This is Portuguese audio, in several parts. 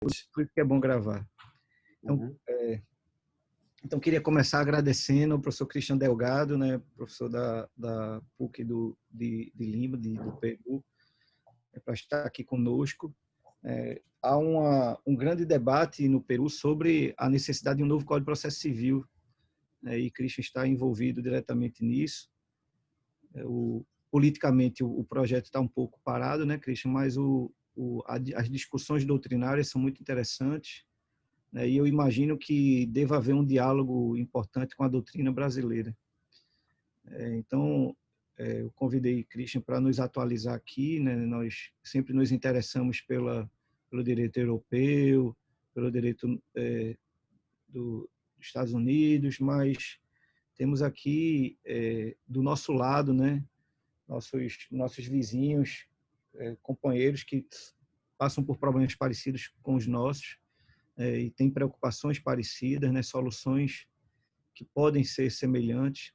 Por isso que é bom gravar. Então, Uhum. Queria começar agradecendo ao professor Christian Delgado, né, professor da PUC de Lima, do Peru, para estar aqui conosco. Há um grande debate no Peru sobre a necessidade de um novo Código de Processo Civil, né, e Christian está envolvido diretamente nisso. Politicamente, o projeto está um pouco parado, né, Christian, mas as discussões doutrinárias são muito interessantes, né, e eu imagino que deva haver um diálogo importante com a doutrina brasileira. Então, eu convidei Christian para nos atualizar aqui, né, nós sempre nos interessamos pelo direito europeu, pelo direito dos Estados Unidos, mas temos aqui, do nosso lado, né, nossos vizinhos, companheiros que passam por problemas parecidos com os nossos, e têm preocupações parecidas, né, soluções que podem ser semelhantes.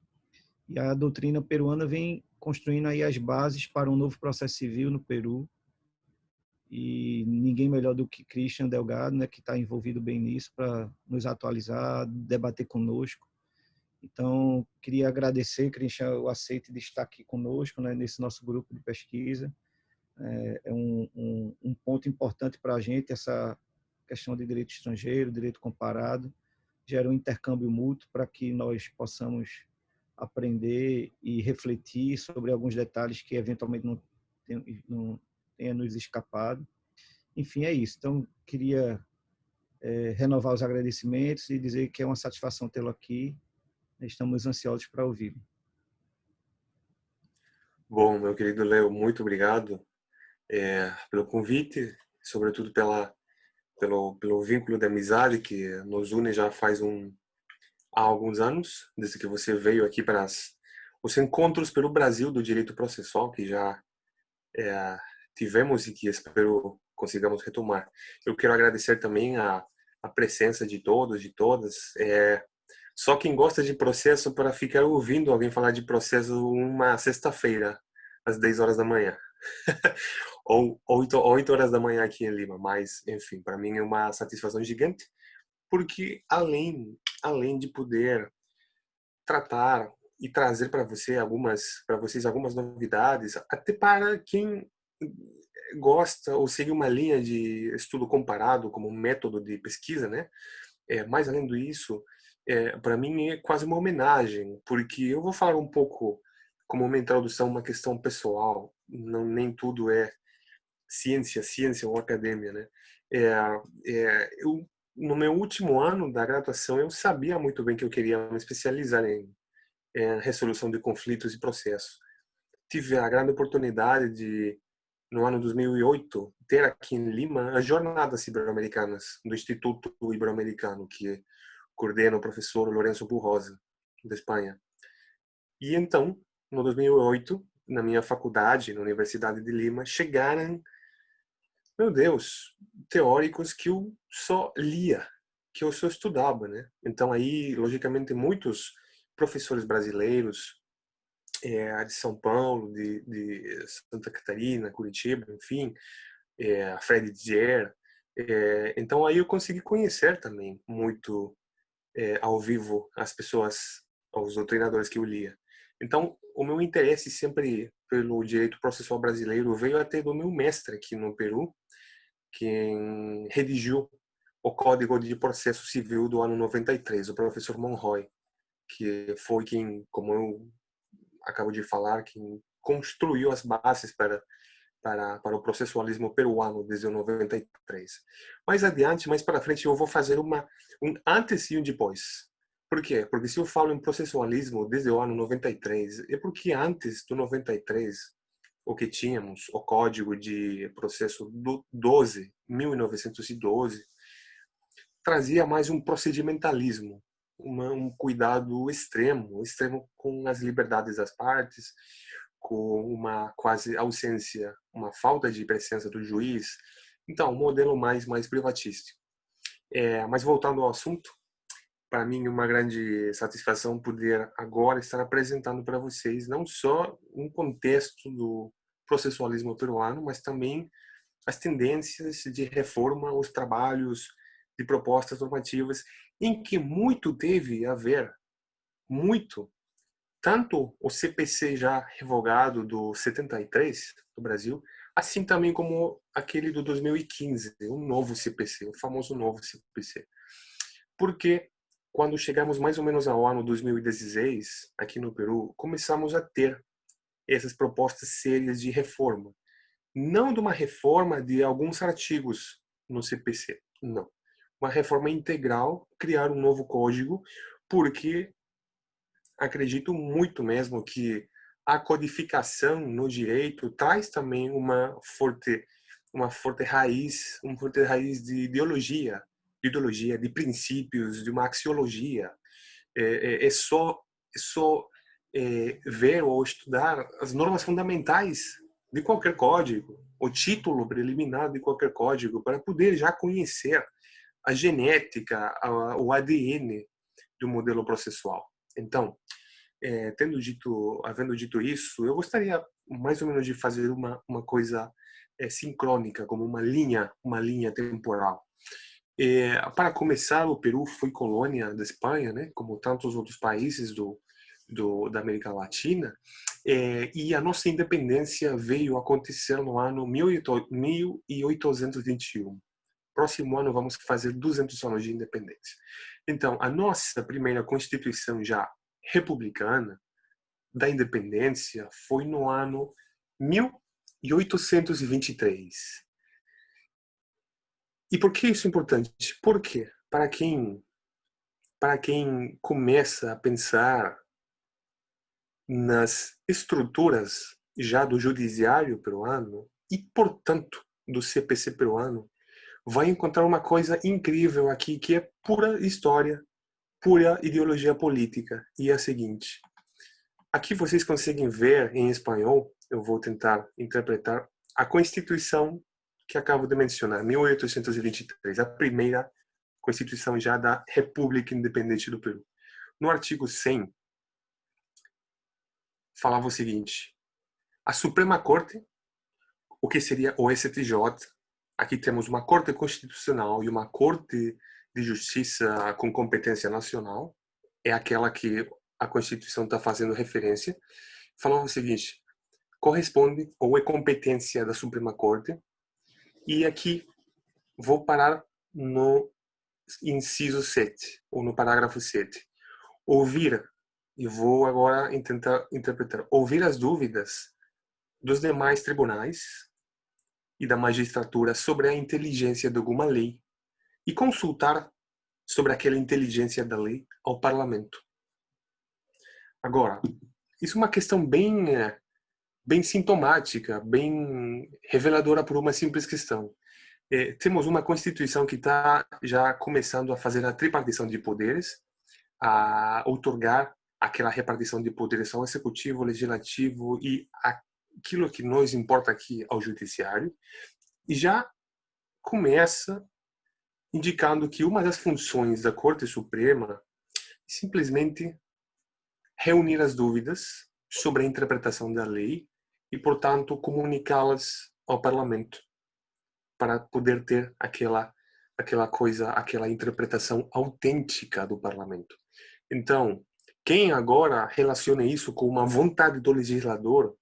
E a doutrina peruana vem construindo aí as bases para um novo processo civil no Peru. E ninguém melhor do que Christian Delgado, né, que está envolvido bem nisso, para nos atualizar, debater conosco. Então, queria agradecer, Christian, o aceite de estar aqui conosco, né, nesse nosso grupo de pesquisa. É um ponto importante para a gente, essa questão de direito estrangeiro, direito comparado, gera um intercâmbio mútuo para que nós possamos aprender e refletir sobre alguns detalhes que eventualmente não tenha nos escapado. Enfim, é isso. Então, queria renovar os agradecimentos e dizer que é uma satisfação tê-lo aqui. Estamos ansiosos para ouvi-lo. Bom, meu querido Leo, muito obrigado pelo convite, sobretudo pelo vínculo de amizade que nos une já há alguns anos, desde que você veio aqui para os encontros pelo Brasil do direito processual, que já tivemos e que espero consigamos retomar. Eu quero agradecer também a presença de todos, de todas. Só quem gosta de processo para ficar ouvindo alguém falar de processo uma sexta-feira, às 10 horas da manhã. Ou 8 horas da manhã aqui em Lima. Mas, enfim, para mim é uma satisfação gigante, porque além de poder tratar e trazer para vocês algumas novidades, até para quem gosta ou segue uma linha de estudo comparado como um método de pesquisa, né? Mais além disso, para mim é quase uma homenagem, porque eu vou falar um pouco como uma introdução, uma questão pessoal. Não, nem tudo é ciência ou academia, né? Eu no meu último ano da graduação eu sabia muito bem que eu queria me especializar em resolução de conflitos e processos. Tive a grande oportunidade de, no ano 2008, ter aqui em Lima as Jornadas Ibero-Americanas do Instituto Ibero-Americano, que coordena o professor Lourenço Burrosa, da Espanha. E então, no 2008, na minha faculdade, na Universidade de Lima, chegaram, meu Deus, teóricos que eu só lia, que eu só estudava, né? Então aí, logicamente, muitos professores brasileiros, de São Paulo, de Santa Catarina, Curitiba, enfim, Fred Dier. Então aí eu consegui conhecer também muito ao vivo as pessoas, os treinadores que eu lia. Então o meu interesse sempre pelo direito processual brasileiro veio até do meu mestre aqui no Peru, quem redigiu o Código de Processo Civil do ano 93, o professor Monroy, que foi quem, como eu acabo de falar, quem construiu as bases para o processualismo peruano desde o 93. Mais adiante, mais para frente, eu vou fazer um antes e um depois. Por quê? Porque se eu falo em processualismo desde o ano 93, é porque antes do 93, o que tínhamos, o Código de Processo do 1912, trazia mais um procedimentalismo, um cuidado extremo com as liberdades das partes, com uma quase ausência, uma falta de presença do juiz. Então, um modelo mais privatístico. Mas voltando ao assunto, para mim é uma grande satisfação poder agora estar apresentando para vocês não só um contexto do processualismo peruano, mas também as tendências de reforma, os trabalhos de propostas normativas, em que muito teve a ver, muito, tanto o CPC já revogado do 73 do Brasil, assim também como aquele do 2015, o novo CPC, o famoso novo CPC. Porque quando chegamos mais ou menos ao ano 2016, aqui no Peru, começamos a ter essas propostas sérias de reforma. Não de uma reforma de alguns artigos no CPC, não. Uma reforma integral, criar um novo código, porque acredito muito mesmo que a codificação no direito traz também uma forte raiz de ideologia, de princípios, de uma axiologia. É só ver ou estudar as normas fundamentais de qualquer código, o título preliminar de qualquer código, para poder já conhecer a genética, o ADN do modelo processual. Então, havendo dito isso, eu gostaria mais ou menos de fazer uma coisa sincrônica, como uma linha temporal. Para começar, o Peru foi colônia da Espanha, né, como tantos outros países da América Latina, e a nossa independência veio acontecer no ano 1821. Próximo ano vamos fazer 200 anos de independência. Então, a nossa primeira Constituição já republicana da independência foi no ano 1823. E por que isso é importante? Porque para quem começa a pensar nas estruturas já do judiciário peruano e, portanto, do CPC peruano, vai encontrar uma coisa incrível aqui, que é pura história, pura ideologia política. E é a seguinte: aqui vocês conseguem ver em espanhol, eu vou tentar interpretar a Constituição que acabo de mencionar, 1823, a primeira Constituição já da República Independente do Peru. No artigo 100, falava o seguinte: a Suprema Corte, o que seria o STJ, aqui temos uma Corte Constitucional e uma Corte de Justiça com competência nacional, é aquela que a Constituição está fazendo referência, falava o seguinte: corresponde ou é competência da Suprema Corte, e aqui vou parar no inciso 7, ou no parágrafo 7. Ouvir, e vou agora tentar interpretar, ouvir as dúvidas dos demais tribunais e da magistratura sobre a inteligência de alguma lei e consultar sobre aquela inteligência da lei ao parlamento. Agora, isso é uma questão bem sintomática, bem reveladora por uma simples questão. Temos uma Constituição que está já começando a fazer a tripartição de poderes, a outorgar aquela repartição de poderes ao Executivo, Legislativo e aquilo que nos importa aqui ao Judiciário, e já começa indicando que uma das funções da Corte Suprema é simplesmente reunir as dúvidas sobre a interpretação da lei e, portanto, comunicá-las ao Parlamento, para poder ter aquela interpretação autêntica do Parlamento. Então, quem agora relaciona isso com uma vontade do legislador,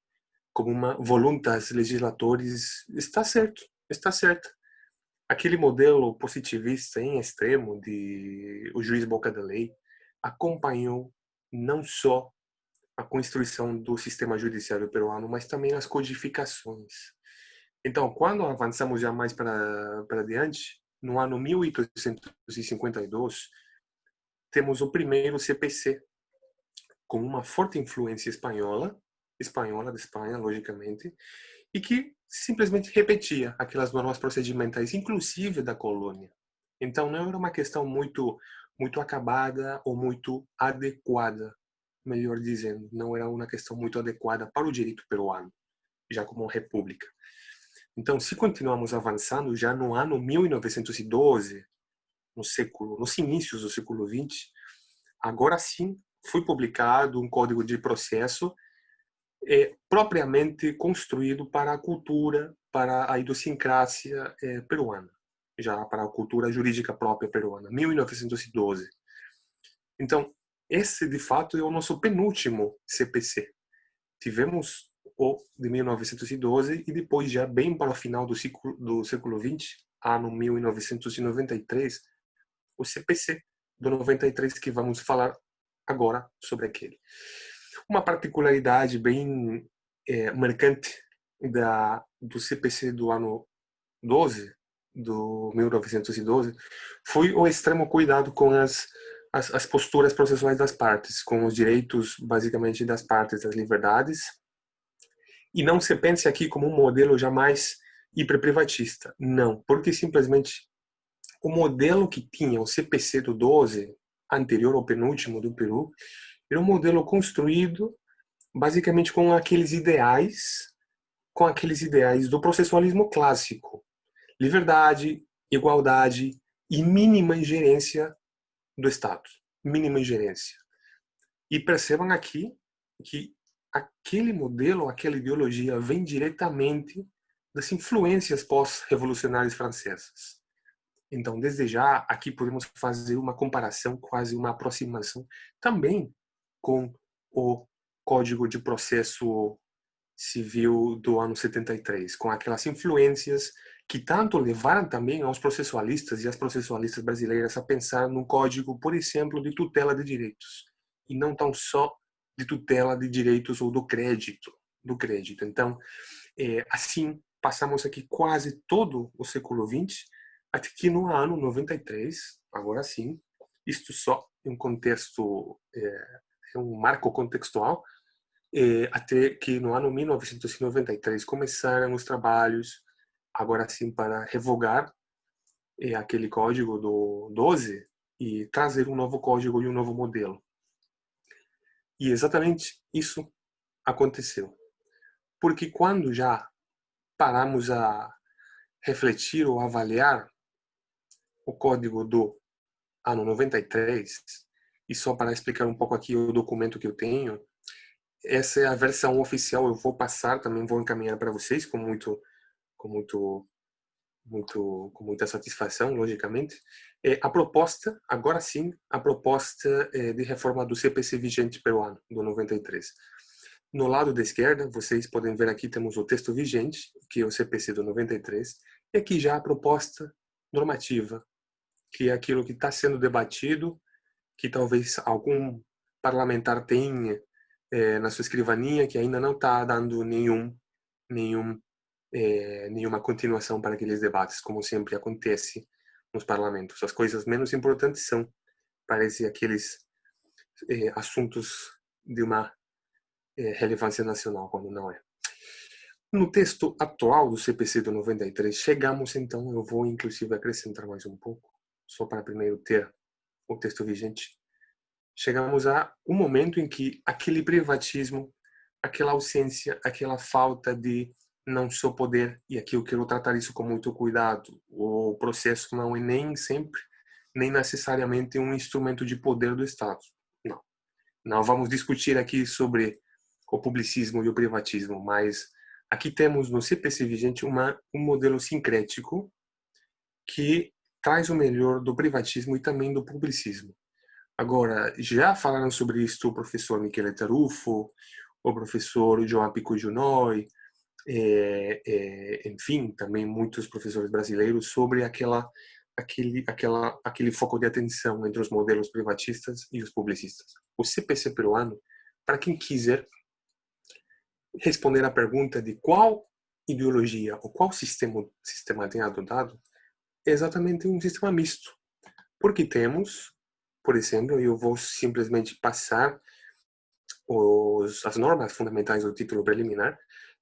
como uma voluntas legislatores, está certo. Aquele modelo positivista em extremo de o juiz boca da lei acompanhou não só a construção do sistema judiciário peruano, mas também as codificações. Então, quando avançamos já mais para diante, no ano 1852, temos o primeiro CPC, com uma forte influência espanhola da Espanha, logicamente, e que simplesmente repetia aquelas normas procedimentais, inclusive da colônia. Então, não era uma questão muito acabada ou muito adequada, melhor dizendo. Não era uma questão muito adequada para o direito peruano, já como república. Então, se continuamos avançando, já no ano 1912, nos inícios do século XX, agora sim foi publicado um código de processo propriamente construído para a cultura para a idiosincrasia peruana, já para a cultura jurídica própria peruana, 1912. Então, esse, de fato, é o nosso penúltimo CPC. Tivemos o de 1912 e depois, já bem para o final do século XX, ano 1993, o CPC do 93, que vamos falar agora sobre aquele. Uma particularidade bem marcante do CPC do ano 12, do 1912, foi o extremo cuidado com as posturas processuais das partes, com os direitos, basicamente, das partes, das liberdades. E não se pense aqui como um modelo jamais hiperprivatista. Não, porque simplesmente o modelo que tinha o CPC do 12, anterior ao penúltimo do Peru, era um modelo construído basicamente com aqueles ideais do processualismo clássico: liberdade, igualdade e mínima ingerência do Estado. Mínima ingerência. E percebam aqui que aquele modelo, aquela ideologia vem diretamente das influências pós-revolucionárias francesas. Então, desde já, aqui podemos fazer uma comparação, quase uma aproximação, também com o Código de Processo Civil do ano 73, com aquelas influências que tanto levaram também aos processualistas e às processualistas brasileiras a pensar num código, por exemplo, de tutela de direitos, e não tão só de tutela de direitos ou do crédito. Então, assim, passamos aqui quase todo o século XX, até que no ano 93, agora sim, isto só em um contexto, um marco contextual, até que no ano 1993 começaram os trabalhos, agora sim, para revogar aquele código do 12 e trazer um novo código e um novo modelo. E exatamente isso aconteceu. Porque quando já paramos a refletir ou avaliar o código do ano 93, e só para explicar um pouco aqui o documento que eu tenho, essa é a versão oficial, eu vou passar, também vou encaminhar para vocês com muita satisfação, logicamente. A proposta, agora sim, a proposta de reforma do CPC vigente peruano, do 93. No lado da esquerda, vocês podem ver aqui, temos o texto vigente, que é o CPC do 93, e aqui já a proposta normativa, que é aquilo que está sendo debatido, que talvez algum parlamentar tenha na sua escrivaninha, que ainda não está dando nenhuma continuação para aqueles debates, como sempre acontece nos parlamentos. As coisas menos importantes são, parece, aqueles assuntos de uma relevância nacional, quando não é. No texto atual do CPC do 93, chegamos então, eu vou inclusive acrescentar mais um pouco, só para primeiro ter o texto vigente, chegamos a um momento em que aquele privatismo, aquela ausência, aquela falta de não só poder, e aqui eu quero tratar isso com muito cuidado, o processo não é nem sempre, nem necessariamente um instrumento de poder do Estado. Não. Não vamos discutir aqui sobre o publicismo e o privatismo, mas aqui temos no CPC vigente um modelo sincrético que traz o melhor do privatismo e também do publicismo. Agora, já falaram sobre isso o professor Michele Tarufo, o professor João Pico Junoi, enfim, também muitos professores brasileiros, sobre aquele foco de atenção entre os modelos privatistas e os publicistas. O CPC peruano, para quem quiser responder à pergunta de qual ideologia ou qual sistema tem adotado, é exatamente um sistema misto. Porque temos, por exemplo, eu vou simplesmente passar as normas fundamentais do título preliminar,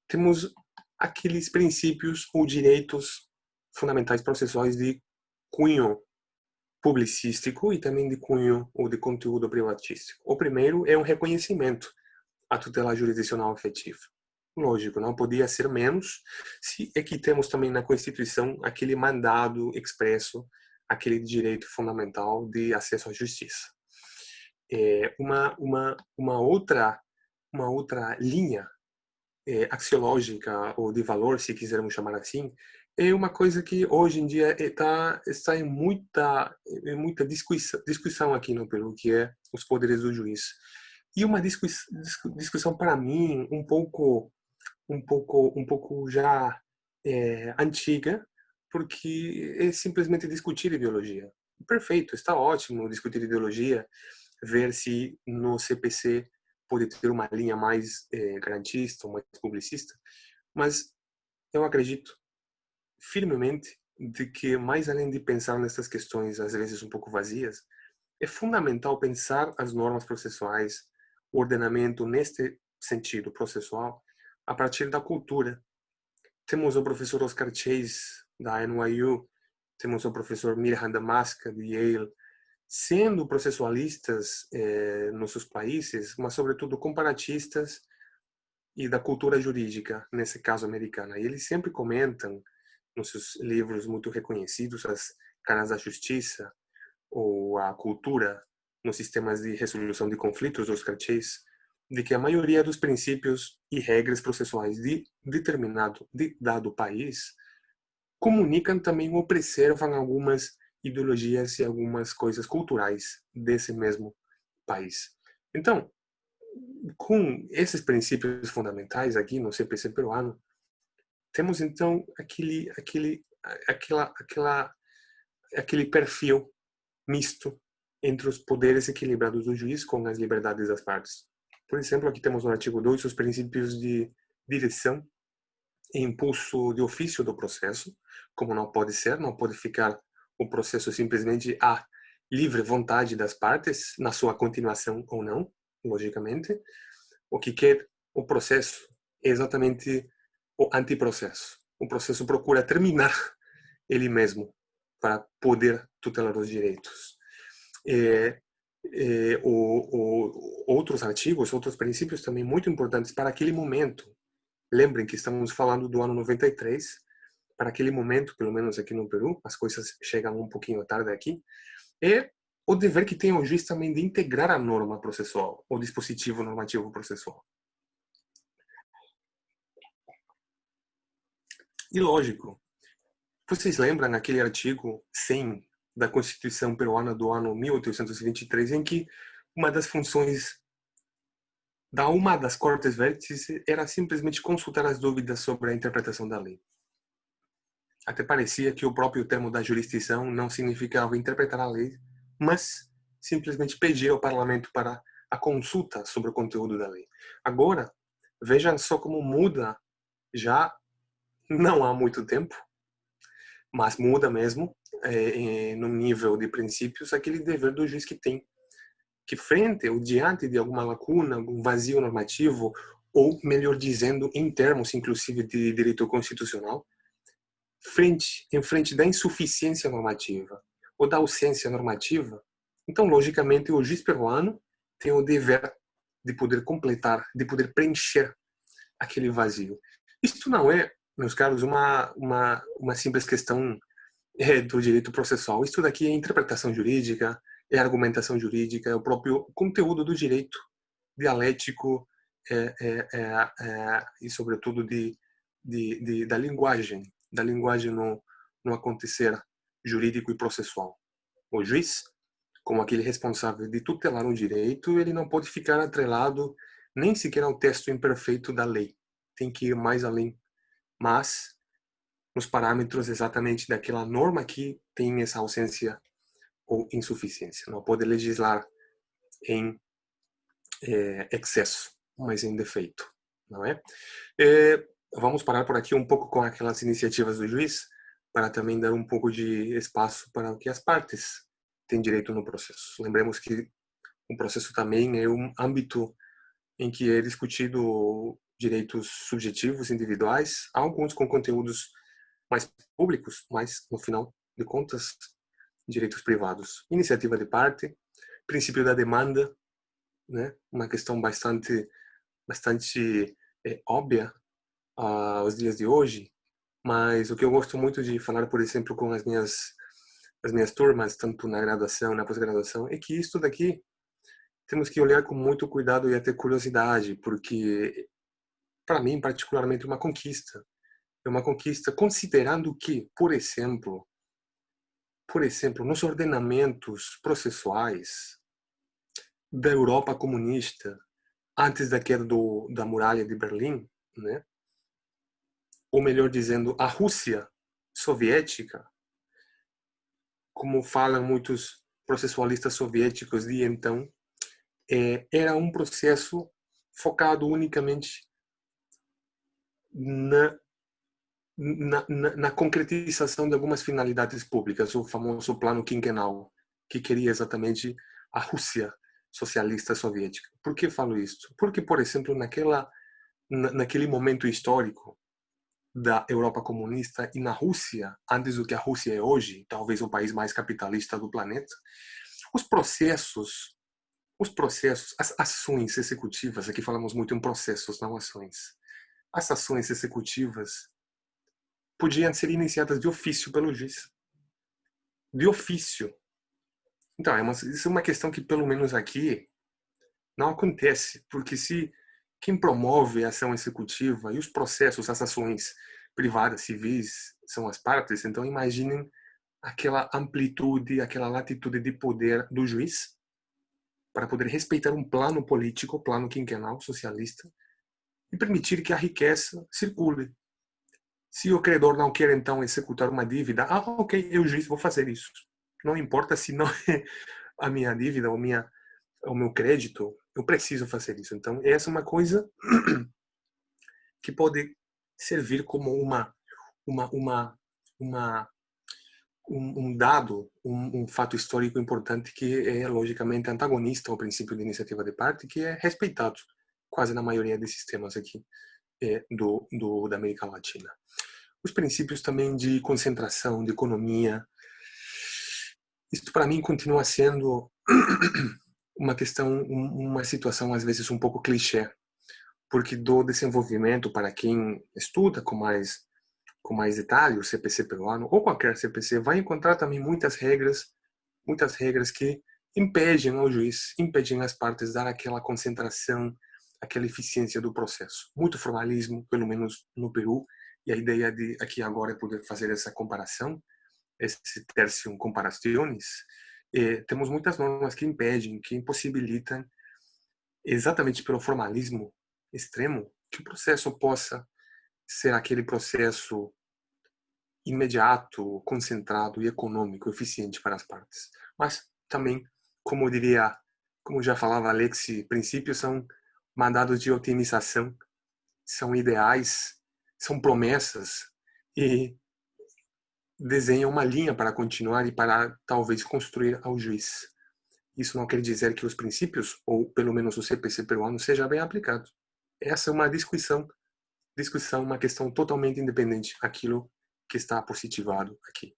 temos aqueles princípios ou direitos fundamentais processuais de cunho publicístico e também de cunho ou de conteúdo privatístico. O primeiro é um reconhecimento à tutela jurisdicional efetiva. Lógico, não podia ser menos, se é que temos também na Constituição aquele mandado expresso, aquele direito fundamental de acesso à justiça. Uma outra linha axiológica ou de valor, se quisermos chamar assim, é uma coisa que hoje em dia está em muita discussão aqui no Peru, que é os poderes do juiz. E uma discussão para mim um pouco já antiga, porque é simplesmente discutir ideologia. Perfeito, está ótimo discutir ideologia, ver se no CPC pode ter uma linha mais garantista, mais publicista, mas eu acredito firmemente de que, mais além de pensar nessas questões, às vezes um pouco vazias, é fundamental pensar as normas processuais, o ordenamento neste sentido processual, a partir da cultura. Temos o professor Oscar Chase, da NYU, temos o professor Mirhan Damaska, de Yale, sendo processualistas nos seus países, mas sobretudo comparatistas e da cultura jurídica, nesse caso americana. E eles sempre comentam nos seus livros muito reconhecidos, As Caras da Justiça, ou A Cultura nos Sistemas de Resolução de Conflitos, do Oscar Chase, de que a maioria dos princípios e regras processuais de dado país comunicam também ou preservam algumas ideologias e algumas coisas culturais desse mesmo país. Então, com esses princípios fundamentais aqui no CPC peruano, temos então aquele perfil misto entre os poderes equilibrados do juiz com as liberdades das partes. Por exemplo, aqui temos no artigo 2 os princípios de direção e impulso de ofício do processo, como não pode ser, não pode ficar o processo simplesmente à livre vontade das partes, na sua continuação ou não, logicamente. O que quer o processo é exatamente o antiprocesso. O processo procura terminar ele mesmo para poder tutelar os direitos. Outros artigos, outros princípios também muito importantes para aquele momento. Lembrem que estamos falando do ano 93. Para aquele momento, pelo menos aqui no Peru, as coisas chegam um pouquinho tarde aqui, é o dever que tem o juiz também de integrar a norma processual, o dispositivo normativo processual. E lógico, vocês lembram aquele artigo 100 da Constituição peruana do ano 1823, em que uma das funções da uma das cortes vértices era simplesmente consultar as dúvidas sobre a interpretação da lei. Até parecia que o próprio termo da jurisdição não significava interpretar a lei, mas simplesmente pedir ao parlamento para a consulta sobre o conteúdo da lei. Agora, vejam só como muda, já não há muito tempo, mas muda mesmo, no nível de princípios, aquele dever do juiz que tem que, frente ou diante de alguma lacuna, algum vazio normativo, ou, melhor dizendo, em termos, inclusive, de direito constitucional, em frente da insuficiência normativa ou da ausência normativa, então, logicamente, o juiz peruano tem o dever de poder completar, de poder preencher aquele vazio. Isto não é, meus caros, uma simples questão do direito processual. Isto daqui é interpretação jurídica, é argumentação jurídica, é o próprio conteúdo do direito dialético e, sobretudo, da linguagem no acontecer jurídico e processual. O juiz, como aquele responsável de tutelar um direito, ele não pode ficar atrelado nem sequer ao texto imperfeito da lei. Tem que ir mais além, mas nos parâmetros exatamente daquela norma que tem essa ausência ou insuficiência. Não pode legislar em excesso, mas em defeito, não é? Vamos parar por aqui um pouco com aquelas iniciativas do juiz, para também dar um pouco de espaço para que as partes têm direito no processo. Lembremos que o processo também é um âmbito em que é discutido direitos subjetivos, individuais, alguns com conteúdos mais públicos, mas, no final de contas, direitos privados. Iniciativa de parte, princípio da demanda, né? Uma questão bastante óbvia aos dias de hoje, mas o que eu gosto muito de falar, por exemplo, com as minhas turmas, tanto na graduação, na pós-graduação, é que isso daqui temos que olhar com muito cuidado e até curiosidade, porque para mim, particularmente, uma conquista. É uma conquista considerando que, por exemplo, nos ordenamentos processuais da Europa comunista, antes da queda da muralha de Berlim, né? Ou melhor dizendo, a Rússia soviética, como falam muitos processualistas soviéticos de então, era um processo focado unicamente na, na concretização de algumas finalidades públicas, o famoso plano quinquenal, que queria exatamente a Rússia socialista soviética. Por que falo isso? Porque, por exemplo, naquele momento histórico da Europa comunista e na Rússia, antes do que a Rússia é hoje, talvez o país mais capitalista do planeta, os processos, as ações executivas, aqui falamos muito em processos, não ações, as ações executivas podiam ser iniciadas de ofício pelo juiz. De ofício. Então, isso é uma questão que, pelo menos aqui, não acontece, porque se quem promove a ação executiva e os processos, as ações privadas, civis, são as partes, então imaginem aquela amplitude, aquela latitude de poder do juiz para poder respeitar um plano político, plano quinquenal socialista, e permitir que a riqueza circule. Se o credor não quer, então, executar uma dívida, ok, eu, juiz, vou fazer isso. Não importa se não é a minha dívida ou o meu crédito, eu preciso fazer isso. Então, essa é uma coisa que pode servir como uma, uma dado, um fato histórico importante que é logicamente antagonista ao princípio de iniciativa de parte, que é respeitado quase na maioria desses temas aqui da América Latina. Os princípios também de concentração, de economia, isso para mim continua sendo uma questão, uma situação às vezes um pouco clichê, porque do desenvolvimento para quem estuda com mais detalhe o CPC peruano ou qualquer CPC vai encontrar também muitas regras que impedem ao juiz, impedem as partes dar aquela concentração, aquela eficiência do processo. Muito formalismo, pelo menos no Peru, e a ideia de aqui agora é poder fazer essa comparação, esse tertium comparationis. Temos muitas normas que impedem, que impossibilitam, exatamente pelo formalismo extremo, que o processo possa ser aquele processo imediato, concentrado e econômico, eficiente para as partes. Mas também, como já falava Alexi, princípios são mandados de otimização, são ideais, são promessas e desenham uma linha para continuar e para talvez construir ao juiz. Isso não quer dizer que os princípios, ou pelo menos o CPC peruano, seja bem aplicado. Essa é uma discussão, uma questão totalmente independente daquilo que está positivado aqui.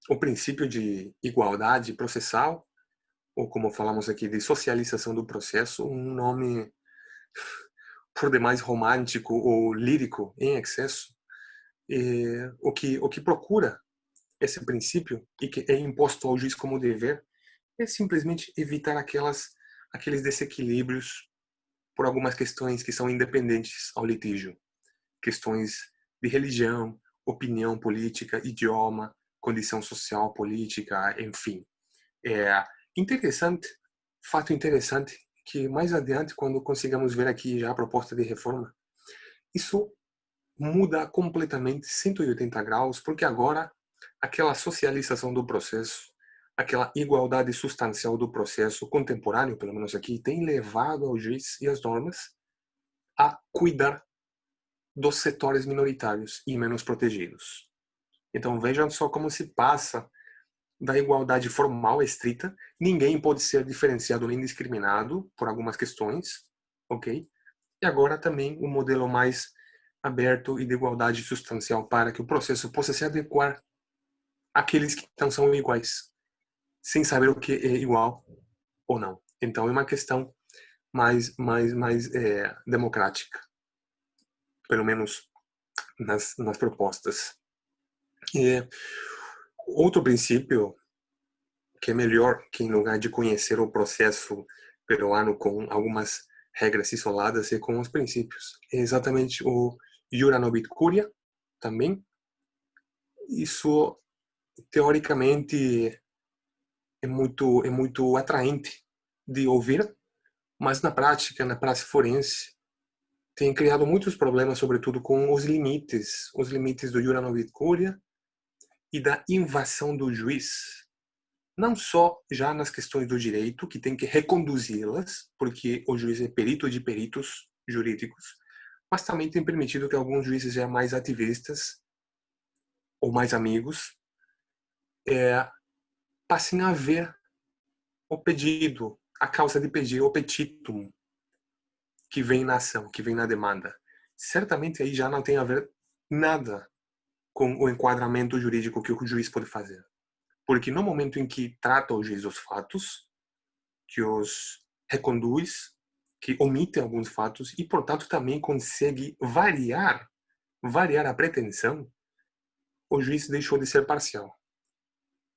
O princípio de igualdade processal, ou como falamos aqui, de socialização do processo, um nome por demais romântico ou lírico em excesso, o que procura esse princípio e que é imposto ao juiz como dever é simplesmente evitar aqueles desequilíbrios por algumas questões que são independentes ao litígio, questões de religião, opinião política, idioma, condição social, política, enfim. Fato interessante, que mais adiante, quando consigamos ver aqui já a proposta de reforma, isso muda completamente 180 graus, porque agora aquela socialização do processo, aquela igualdade substancial do processo contemporâneo, pelo menos aqui, tem levado ao juiz e as normas a cuidar dos setores minoritários e menos protegidos. Então vejam só como se passa da igualdade formal estrita, ninguém pode ser diferenciado nem discriminado por algumas questões, ok? E agora também um modelo mais aberto e de igualdade substancial para que o processo possa se adequar àqueles que não são iguais, sem saber o que é igual ou não. Então é uma questão mais democrática, pelo menos nas propostas. E outro princípio que é melhor que, em lugar de conhecer o processo peruano com algumas regras isoladas e com os princípios. É exatamente o Jura Novit Curia também. Isso, teoricamente, é muito atraente de ouvir, mas na prática forense, tem criado muitos problemas, sobretudo com os limites do Jura Novit Curia e da invasão do juiz. Não só já nas questões do direito, que tem que reconduzi-las, porque o juiz é perito de peritos jurídicos, mas também tem permitido que alguns juízes já mais ativistas ou mais amigos passem a ver o pedido, a causa de pedir, o petitum, que vem na ação, que vem na demanda. Certamente aí já não tem a ver nada com o enquadramento jurídico que o juiz pode fazer. Porque no momento em que trata o juiz os fatos, que os reconduz, que omite alguns fatos e, portanto, também consegue variar a pretensão, o juiz deixou de ser parcial.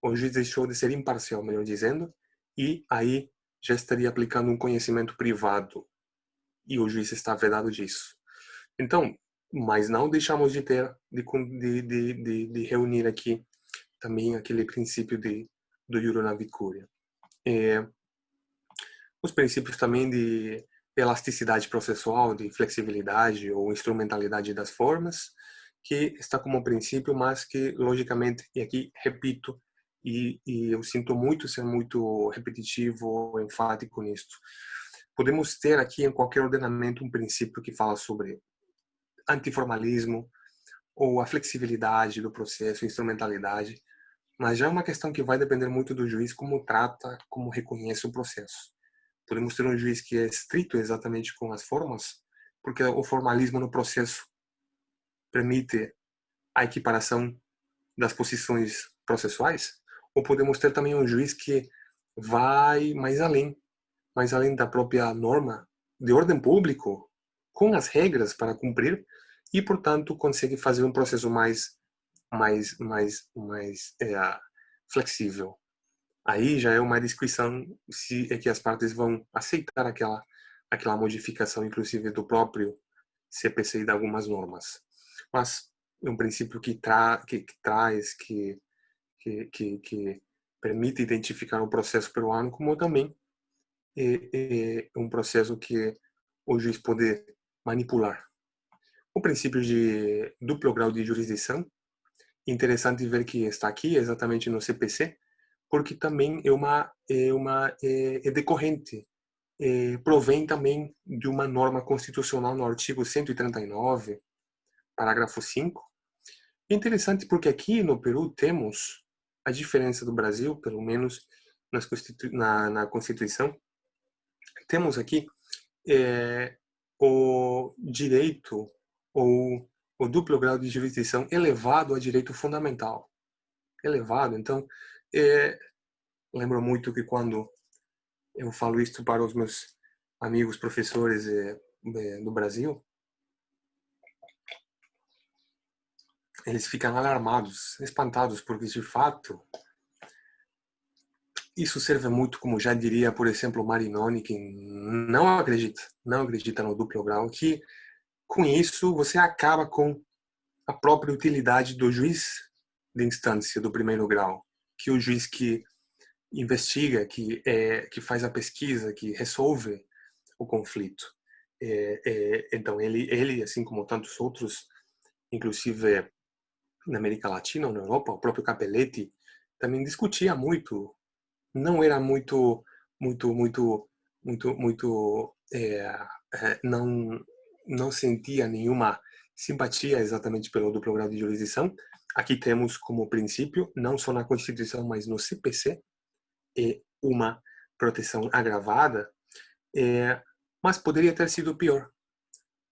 O juiz deixou de ser imparcial, melhor dizendo, e aí já estaria aplicando um conhecimento privado. E o juiz está vedado disso. Então, mas não deixamos de ter, de reunir aqui também aquele princípio do Jura Novit Curia. Os princípios também de elasticidade processual, de flexibilidade ou instrumentalidade das formas, que está como princípio, mas que, logicamente, e aqui repito, e eu sinto muito ser muito repetitivo, enfático nisto, podemos ter aqui em qualquer ordenamento um princípio que fala sobre antiformalismo ou a flexibilidade do processo, instrumentalidade, mas já é uma questão que vai depender muito do juiz como trata, como reconhece o processo. Podemos ter um juiz que é estrito exatamente com as formas, porque o formalismo no processo permite a equiparação das posições processuais, ou podemos ter também um juiz que vai mais além da própria norma de ordem público, com as regras para cumprir, e, portanto, consegue fazer um processo mais flexível. Aí já é uma discussão se é que as partes vão aceitar aquela modificação, inclusive do próprio CPC e de algumas normas. Mas é um princípio que permite identificar o processo peruano, como também é um processo que o juiz pode manipular. O princípio de duplo grau de jurisdição, interessante ver que está aqui exatamente no CPC, porque também é decorrente, provém também de uma norma constitucional no artigo 139, parágrafo 5. É interessante porque aqui no Peru temos a diferença do Brasil, pelo menos na Constituição, temos aqui o direito ou o duplo grau de jurisdição elevado a direito fundamental. Elevado. Então, lembro muito que quando eu falo isso para os meus amigos professores do Brasil, eles ficam alarmados, espantados, porque de fato isso serve muito, como já diria, por exemplo, Marinoni, que não acredita no duplo grau, que com isso você acaba com a própria utilidade do juiz de instância do primeiro grau, que o juiz que investiga, que faz a pesquisa, que resolve o conflito. Então ele, assim como tantos outros, inclusive na América Latina ou na Europa, o próprio Capelletti também discutia muito, não era muito não sentia nenhuma simpatia exatamente pelo duplo grau de jurisdição. Aqui temos como princípio, não só na Constituição, mas no CPC, uma proteção agravada, mas poderia ter sido pior.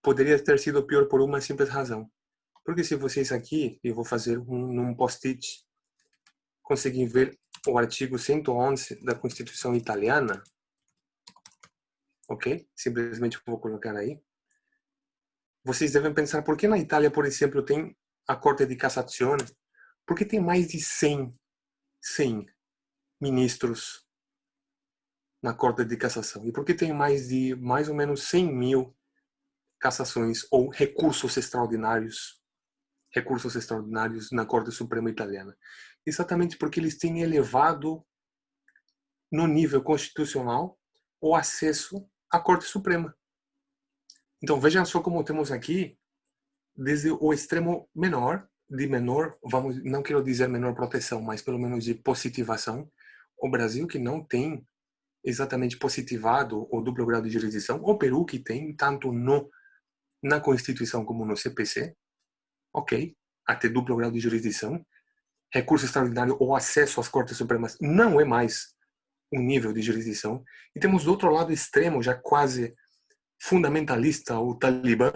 Poderia ter sido pior por uma simples razão. Porque se vocês aqui, eu vou fazer num post-it, conseguem ver o artigo 111 da Constituição italiana, ok? Simplesmente vou colocar aí. Vocês devem pensar, por que na Itália, por exemplo, tem a Corte de Cassazione? Porque tem mais de 100 ministros na Corte de Cassação e porque tem mais ou menos 100 mil cassações ou recursos extraordinários na Corte Suprema Italiana. Exatamente porque eles têm elevado no nível constitucional o acesso à Corte Suprema. Então vejam só como temos aqui, desde o extremo menor, vamos, não quero dizer menor proteção, mas pelo menos de positivação, o Brasil que não tem exatamente positivado o duplo grau de jurisdição, o Peru que tem, tanto na Constituição como no CPC, ok, até duplo grau de jurisdição, recurso extraordinário ou acesso às Cortes Supremas não é mais um nível de jurisdição. E temos do outro lado extremo, já quase fundamentalista, o Talibã,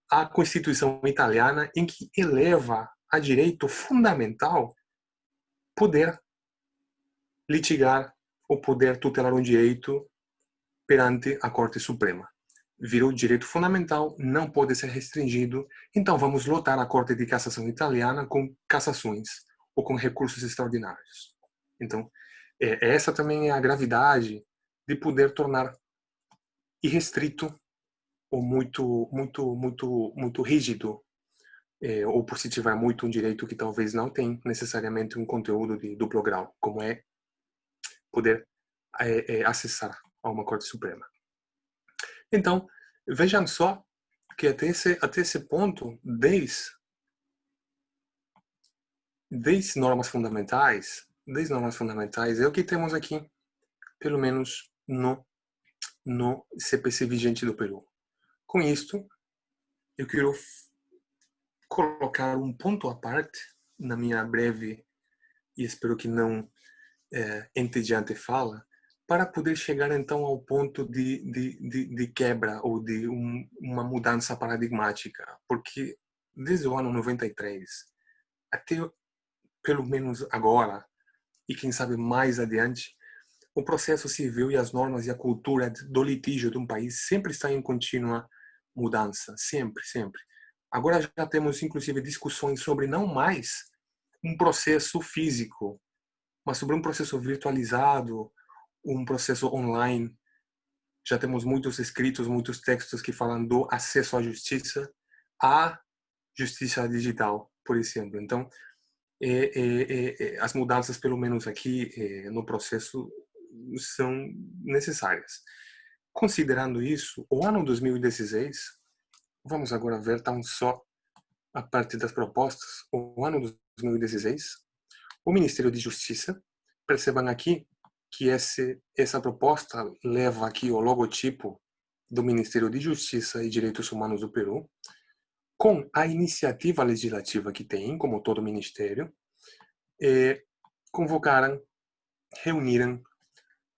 a Constituição italiana, em que eleva a direito fundamental poder litigar ou poder tutelar um direito perante a Corte Suprema. Virou direito fundamental, não pode ser restringido, então vamos lotar a Corte de Cassação italiana com cassações ou com recursos extraordinários. Então, essa também é a gravidade de poder tornar irrestrito ou muito rígido, ou positivar muito um direito que talvez não tem necessariamente um conteúdo de duplo grau, como é poder acessar a uma Corte Suprema. Então, vejam só que até esse ponto, desde normas fundamentais, é o que temos aqui, pelo menos no CPC vigente do Peru. Com isto, eu quero colocar um ponto à parte na minha breve e espero que não entediante fala, para poder chegar então ao ponto de quebra ou de uma mudança paradigmática, porque desde o ano 93 até pelo menos agora e quem sabe mais adiante, o processo civil e as normas e a cultura do litígio de um país sempre está em contínua mudança, sempre. Agora já temos inclusive discussões sobre não mais um processo físico, mas sobre um processo virtualizado, um processo online. Já temos muitos escritos, muitos textos que falam do acesso à justiça digital, por exemplo. Então, as mudanças, pelo menos aqui no processo, são necessárias. Considerando isso, o ano 2016, vamos agora ver tão só a parte das propostas. O ano 2016, o Ministério de Justiça, percebam aqui que essa proposta leva aqui o logotipo do Ministério de Justiça e Direitos Humanos do Peru, com a iniciativa legislativa que tem, como todo ministério, reuniram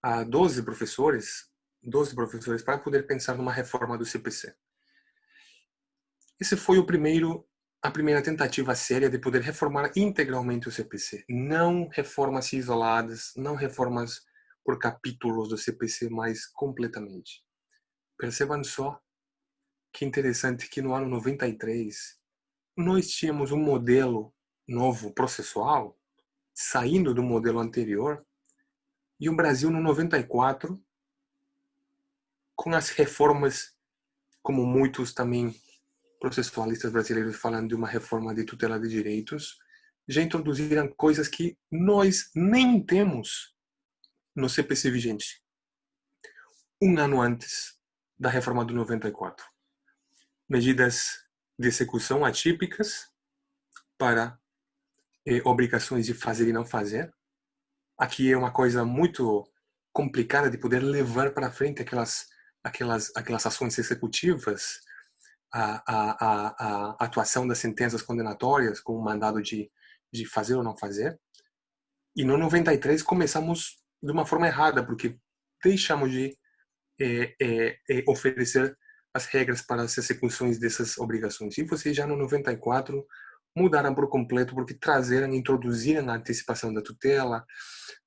a 12 professores para poder pensar numa reforma do CPC. Esse foi a primeira tentativa séria de poder reformar integralmente o CPC. Não reformas isoladas, não reformas por capítulos do CPC, mas completamente. Percebam só que interessante que no ano 93 nós tínhamos um modelo novo processual, saindo do modelo anterior, e o Brasil no 94, com as reformas, como muitos também processualistas brasileiros falando de uma reforma de tutela de direitos, já introduziram coisas que nós nem temos no CPC vigente, um ano antes da reforma do 94. Medidas de execução atípicas para obrigações de fazer e não fazer. Aqui é uma coisa muito complicada de poder levar para frente aquelas ações executivas, a atuação das sentenças condenatórias com o mandado de fazer ou não fazer. E no 93 começamos de uma forma errada, porque deixamos de oferecer as regras para as execuções dessas obrigações. E vocês já no 94 mudaram por completo, porque introduziram a antecipação da tutela,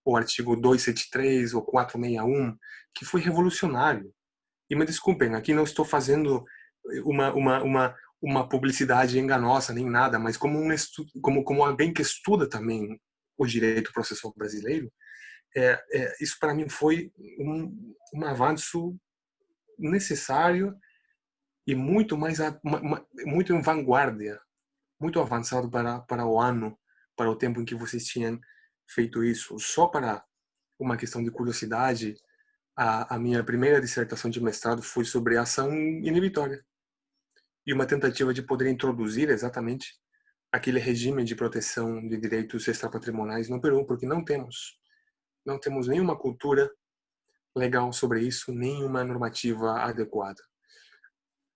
o artigo 273 ou 461, que foi revolucionário. E me desculpem, aqui não estou fazendo uma publicidade enganosa nem nada, mas como alguém que estuda também o direito processual brasileiro, Isso para mim foi um avanço necessário e muito mais muito em vanguarda, muito avançado para o ano, para o tempo em que vocês tinham feito isso. Só para uma questão de curiosidade, a minha primeira dissertação de mestrado foi sobre ação inibitória e uma tentativa de poder introduzir exatamente aquele regime de proteção de direitos extrapatrimoniais no Peru, porque não temos nenhuma cultura legal sobre isso, nenhuma normativa adequada.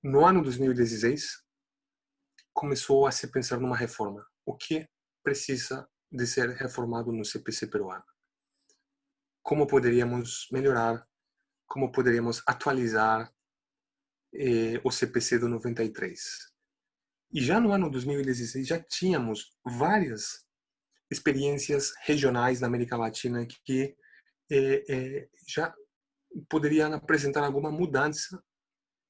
No ano 2016, começou a se pensar numa reforma. O que precisa de ser reformado no CPC peruano? Como poderíamos melhorar? Como poderíamos atualizar o CPC do 93? E já no ano 2016 já tínhamos várias experiências regionais na América Latina que já poderiam apresentar alguma mudança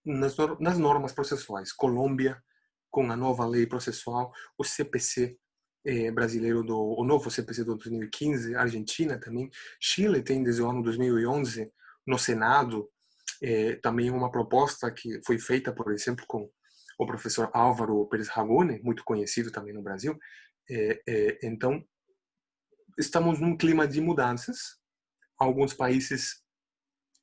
nas normas processuais. Colômbia, com a nova lei processual, o CPC brasileiro, o novo CPC do 2015, Argentina também, Chile tem desde o ano 2011 no Senado também uma proposta que foi feita, por exemplo, com o professor Álvaro Pérez Ragone, muito conhecido também no Brasil. Então, estamos num clima de mudanças. Alguns países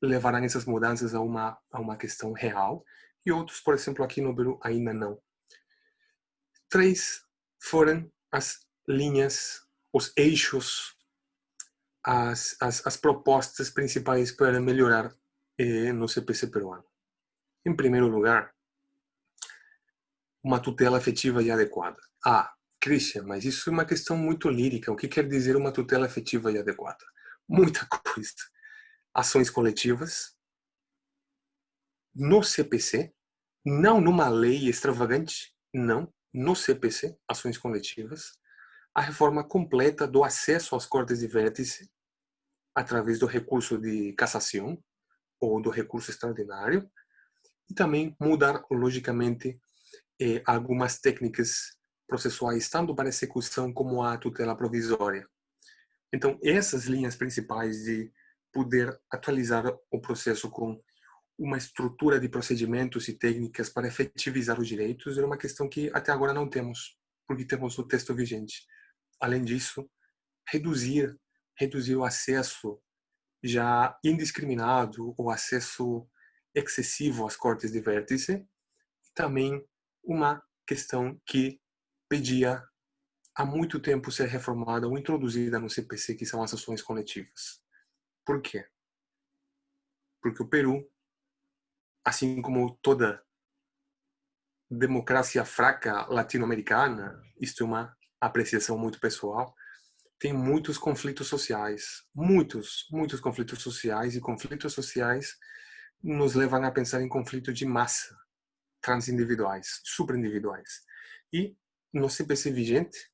levarão essas mudanças a uma questão real e outros, por exemplo, aqui no Peru, ainda não. 3 foram as linhas, os eixos, as propostas principais para melhorar no CPC peruano. Em primeiro lugar, uma tutela efetiva e adequada. Christian, mas isso é uma questão muito lírica. O que quer dizer uma tutela efetiva e adequada? Muita coisa. Ações coletivas no CPC, não numa lei extravagante, não, no CPC, ações coletivas, a reforma completa do acesso às cortes de vértice através do recurso de cassação ou do recurso extraordinário e também mudar, logicamente, algumas técnicas processuais, tanto para execução como a tutela provisória. Então, essas linhas principais de poder atualizar o processo com uma estrutura de procedimentos e técnicas para efetivizar os direitos é uma questão que até agora não temos, porque temos o texto vigente. Além disso, reduzir o acesso já indiscriminado, o acesso excessivo às cortes de vértice, e também uma questão que pedia há muito tempo ser reformada ou introduzida no CPC, que são as ações coletivas. Por quê? Porque o Peru, assim como toda democracia fraca latino-americana, isto é uma apreciação muito pessoal, tem muitos conflitos sociais, muitos conflitos sociais, e conflitos sociais nos levam a pensar em conflitos de massa, transindividuais, superindividuais. E no CPC vigente,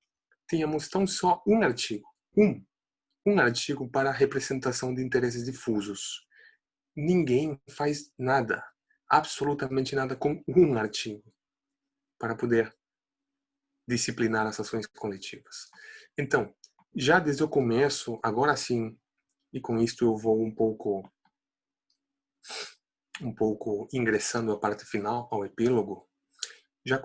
tínhamos tão só um artigo, um artigo para a representação de interesses difusos. Ninguém faz nada, absolutamente nada com um artigo para poder disciplinar as ações coletivas. Então, já desde o começo, agora sim, e com isto eu vou um pouco ingressando à parte final, ao epílogo, já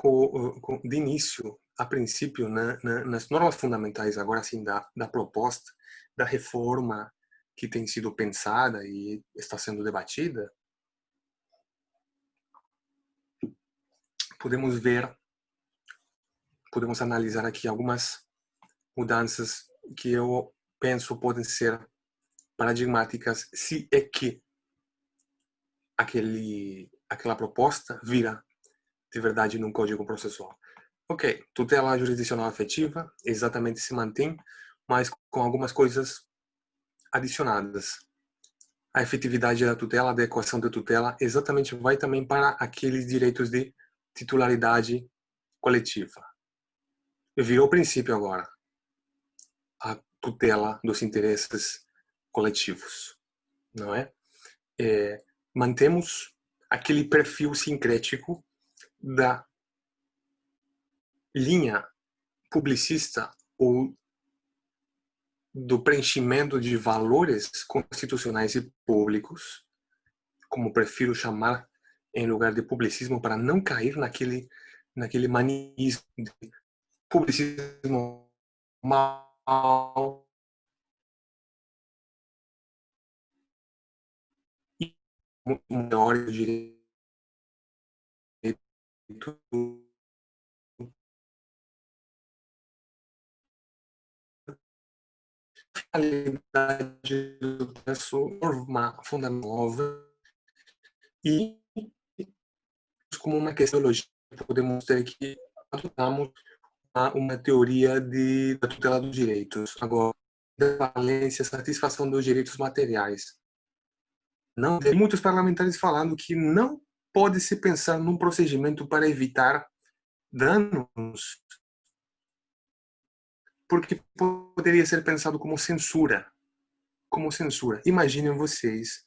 de início, a princípio, nas normas fundamentais, agora sim, da proposta, da reforma que tem sido pensada e está sendo debatida, podemos analisar aqui algumas mudanças que eu penso podem ser paradigmáticas se é que aquela proposta vira de verdade num código processual. Ok, tutela jurisdicional efetiva exatamente se mantém, mas com algumas coisas adicionadas. A efetividade da tutela, a adequação da tutela, exatamente vai também para aqueles direitos de titularidade coletiva. Virou princípio agora a tutela dos interesses coletivos, não é? Mantemos aquele perfil sincrético da linha publicista ou do preenchimento de valores constitucionais e públicos, como prefiro chamar, em lugar de publicismo, para não cair naquele maniismo de publicismo mal e maior direito, a finalidade do processo norma fundamental nova e como uma questão lógica podemos ter que adotamos uma teoria da tutela dos direitos. Agora, da valência, satisfação dos direitos materiais. Não, tem muitos parlamentares falando que não pode se pensar num procedimento para evitar danos, porque poderia ser pensado como censura. Como censura. Imaginem vocês,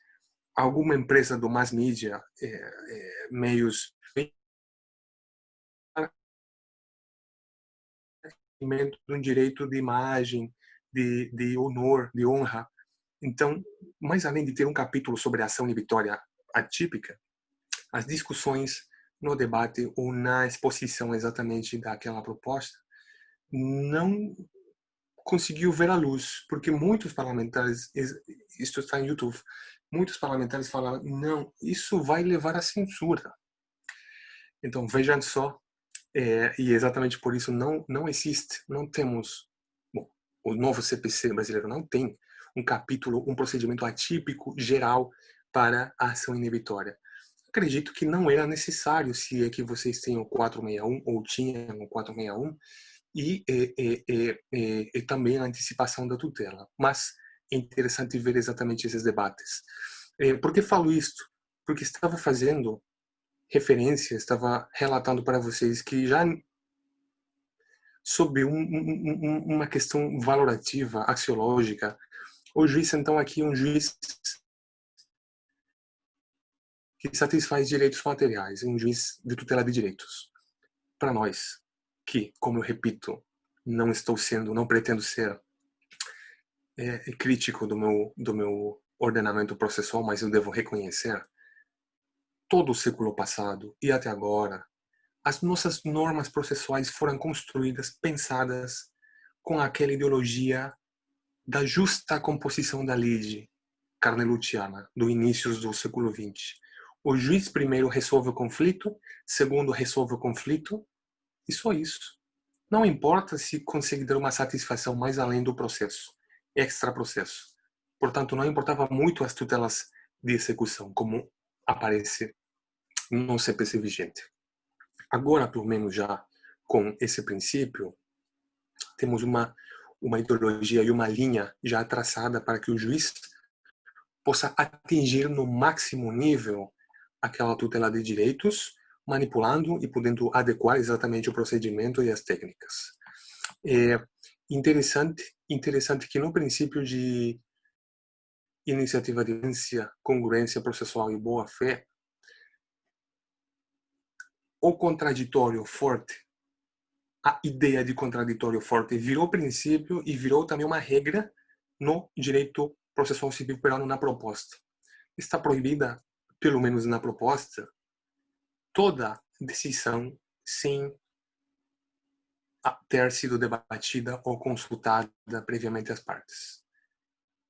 alguma empresa do mass media, meios de um direito de imagem, de honor, de honra. Então, mais além de ter um capítulo sobre a ação inibitória atípica, as discussões no debate ou na exposição exatamente daquela proposta não conseguiu ver a luz, porque muitos parlamentares, isto está em YouTube, muitos parlamentares falaram, não, isso vai levar à censura. Então, vejam só, e exatamente por isso não existe, não temos, bom, o novo CPC brasileiro não tem um capítulo, um procedimento atípico geral para a ação inibitória. Acredito que não era necessário, se é que vocês têm o 461 ou tinham o 461 e também a antecipação da tutela. Mas é interessante ver exatamente esses debates. Por que falo isto? Porque estava fazendo referência, estava relatando para vocês que já sob uma questão valorativa, axiológica, o juiz então aqui é um juiz que satisfaz direitos materiais, um juiz de tutela de direitos. Para nós, que, como eu repito, não pretendo ser crítico do meu ordenamento processual, mas eu devo reconhecer, todo o século passado e até agora, as nossas normas processuais foram construídas, pensadas com aquela ideologia da justa composição da lide carnelutiana, do início do século XX. O juiz primeiro resolve o conflito, segundo resolve o conflito, e só isso. Não importa se conseguir dar uma satisfação mais além do processo, extra processo. Portanto, não importava muito as tutelas de execução, como aparece no CPC vigente. Agora, pelo menos já com esse princípio, temos uma ideologia e uma linha já traçada para que o juiz possa atingir no máximo nível aquela tutela de direitos, manipulando e podendo adequar exatamente o procedimento e as técnicas. É interessante que no princípio de iniciativa de congruência processual e boa-fé, o contraditório forte, a ideia de contraditório forte virou princípio e virou também uma regra no direito processual civil penal na proposta. Está proibida, pelo menos na proposta, toda decisão sem ter sido debatida ou consultada previamente às partes.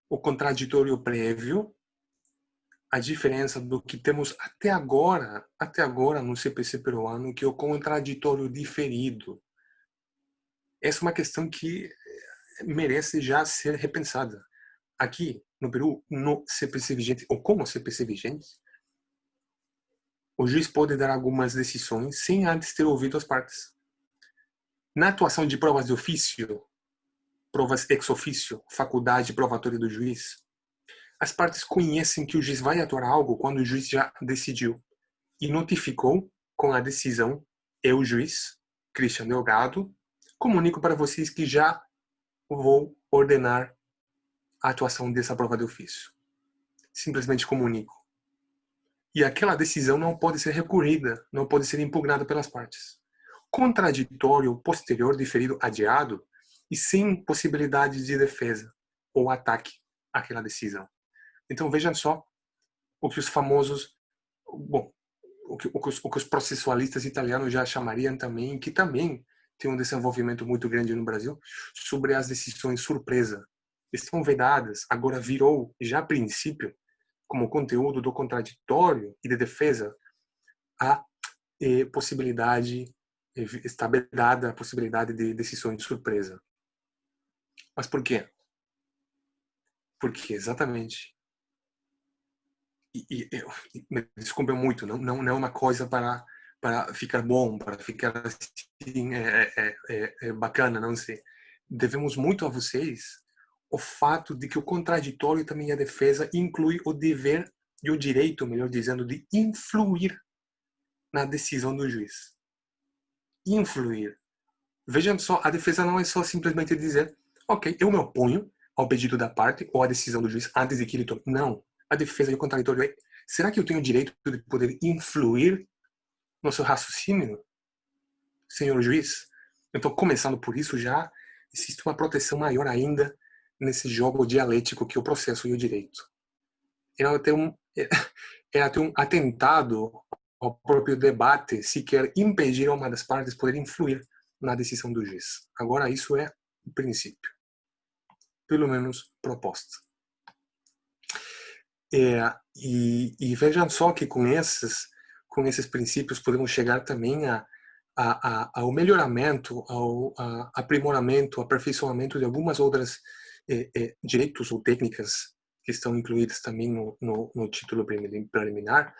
O contraditório prévio, a diferença do que temos até agora no CPC peruano, que é o contraditório diferido. Essa é uma questão que merece já ser repensada. Aqui, no Peru, no CPC vigente, ou como CPC vigente, o juiz pode dar algumas decisões sem antes ter ouvido as partes. Na atuação de provas de ofício, provas ex ofício, faculdade provatória do juiz, as partes conhecem que o juiz vai atuar algo quando o juiz já decidiu e notificou com a decisão. Eu, juiz, Christian Delgado, comunico para vocês que já vou ordenar a atuação dessa prova de ofício. Simplesmente comunico. E aquela decisão não pode ser recorrida, não pode ser impugnada pelas partes. Contraditório, posterior, diferido, adiado e sem possibilidade de defesa. ou ataque àquela decisão. Então vejam só o que os famosos, bom, o que os processualistas italianos já chamariam também, que também tem um desenvolvimento muito grande no Brasil, sobre as decisões surpresa. Estão vedadas, agora virou já a princípio, como conteúdo do contraditório e de defesa, a possibilidade, está vedada a possibilidade de decisões surpresa. Mas por quê? Porque exatamente, me desculpe muito, não é uma coisa para ficar bom, para ficar assim, bacana, não sei. Devemos muito a vocês o fato de que o contraditório também a defesa inclui o dever e o direito, melhor dizendo, de influir na decisão do juiz. Influir. Vejam só, a defesa não é só simplesmente dizer, ok, eu me oponho ao pedido da parte ou à decisão do juiz antes de que ele tome. Não. A defesa e o contraditório é, será que eu tenho o direito de poder influir no seu raciocínio, senhor juiz? Então, começando por isso, já existe uma proteção maior ainda nesse jogo dialético que é o processo e o direito. É até um atentado ao próprio debate se quer impedir uma das partes poder influir na decisão do juiz. Agora, isso é o princípio, pelo menos proposta. E vejam só que com esses princípios podemos chegar também ao melhoramento, ao aprimoramento, aperfeiçoamento de algumas outras direitos ou técnicas que estão incluídas também no título preliminar,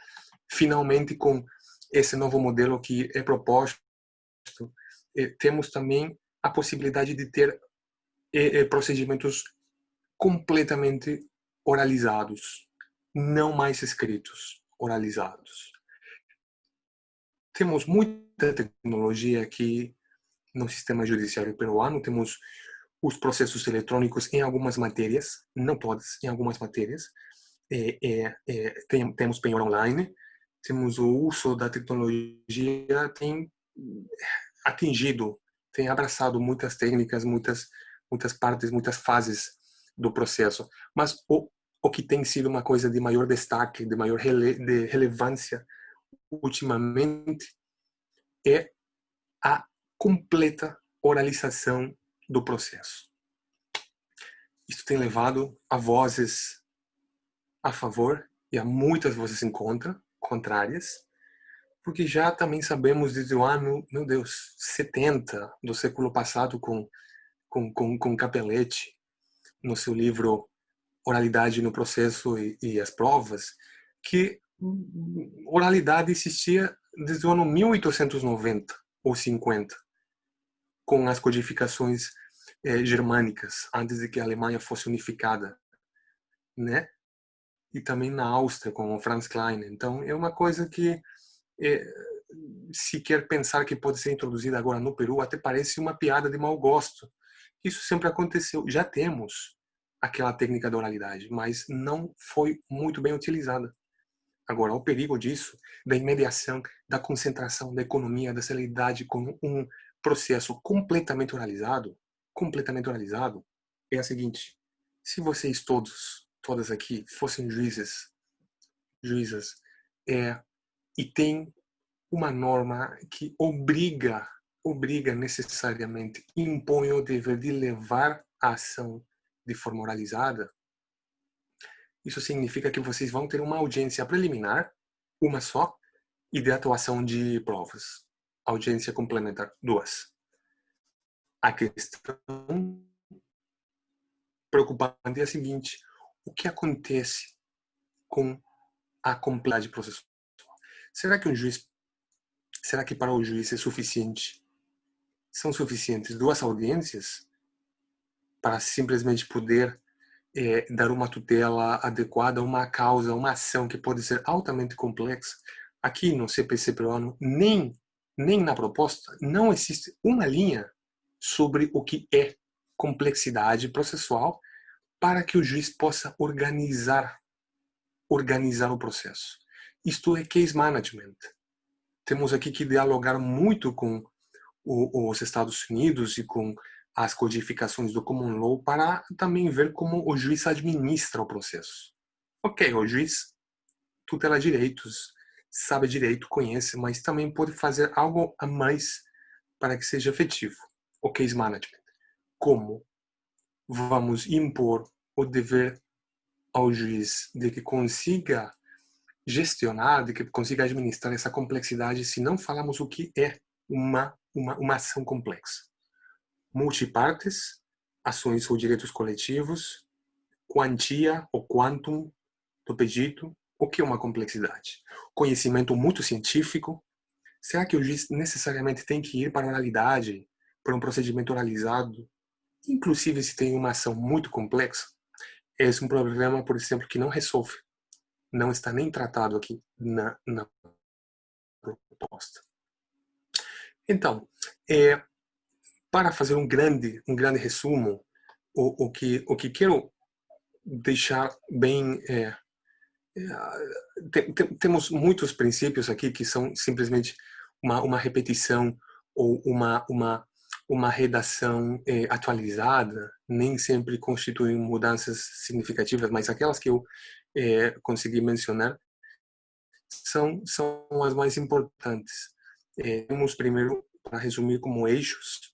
finalmente com esse novo modelo que é proposto, temos também a possibilidade de ter procedimentos completamente oralizados, não mais escritos, oralizados. Temos muita tecnologia aqui no sistema judiciário peruano, temos os processos eletrônicos em algumas matérias, não todas, em algumas matérias. Temos penhor online, temos o uso da tecnologia, tem atingido, tem abraçado muitas técnicas, muitas partes, muitas fases do processo. Mas o que tem sido uma coisa de maior destaque, de maior de relevância ultimamente, é a completa oralização do processo. Isso tem levado a vozes a favor e a muitas vozes em contra, contrárias, porque já também sabemos desde o ano, meu Deus, 70 do século passado com Capelletti, no seu livro Oralidade no Processo e as Provas, que oralidade existia desde o ano 1890 ou 50, com as codificações germânicas, antes de que a Alemanha fosse unificada, né? E também na Áustria, com o Franz Klein. Então, é uma coisa que, se quer pensar que pode ser introduzida agora no Peru, até parece uma piada de mau gosto. Isso sempre aconteceu. Já temos aquela técnica da oralidade, mas não foi muito bem utilizada. Agora, o perigo disso, da imediação, da concentração, da economia, da celeridade com um processo completamente oralizado, é a seguinte: se vocês todas aqui, fossem juízas, e tem uma norma que obriga necessariamente, impõe o dever de levar a ação de forma oralizada, isso significa que vocês vão ter uma audiência preliminar, uma só, e de atuação de provas. Audiência complementar, 2. A questão preocupante é a seguinte: o que acontece com a complexidade processual? Será que para o juiz são suficientes 2 audiências para simplesmente poder dar uma tutela adequada a uma causa, uma ação que pode ser altamente complexa? Aqui no CPC peruano, nem na proposta, não existe uma linha sobre o que é complexidade processual para que o juiz possa organizar o processo. Isto é case management. Temos aqui que dialogar muito com os Estados Unidos e com as codificações do Common Law para também ver como o juiz administra o processo. Ok, o juiz tutela direitos, sabe direito, conhece, mas também pode fazer algo a mais para que seja efetivo. O case management. Como vamos impor o dever ao juiz de que consiga gestionar, de que consiga administrar essa complexidade se não falamos o que é uma ação complexa. Multipartes, ações ou direitos coletivos, quantia ou quantum do pedido, o que é uma complexidade? Conhecimento muito científico. Será que o juiz necessariamente tem que ir para a oralidade, para um procedimento oralizado, inclusive se tem uma ação muito complexa? Esse é um problema, por exemplo, que não resolve, não está nem tratado aqui na proposta. Então, para fazer um grande resumo, o que quero deixar bem temos muitos princípios aqui que são simplesmente uma repetição ou uma redação atualizada, nem sempre constituem mudanças significativas, mas aquelas que eu consegui mencionar são as mais importantes. Temos primeiro, para resumir, como eixos,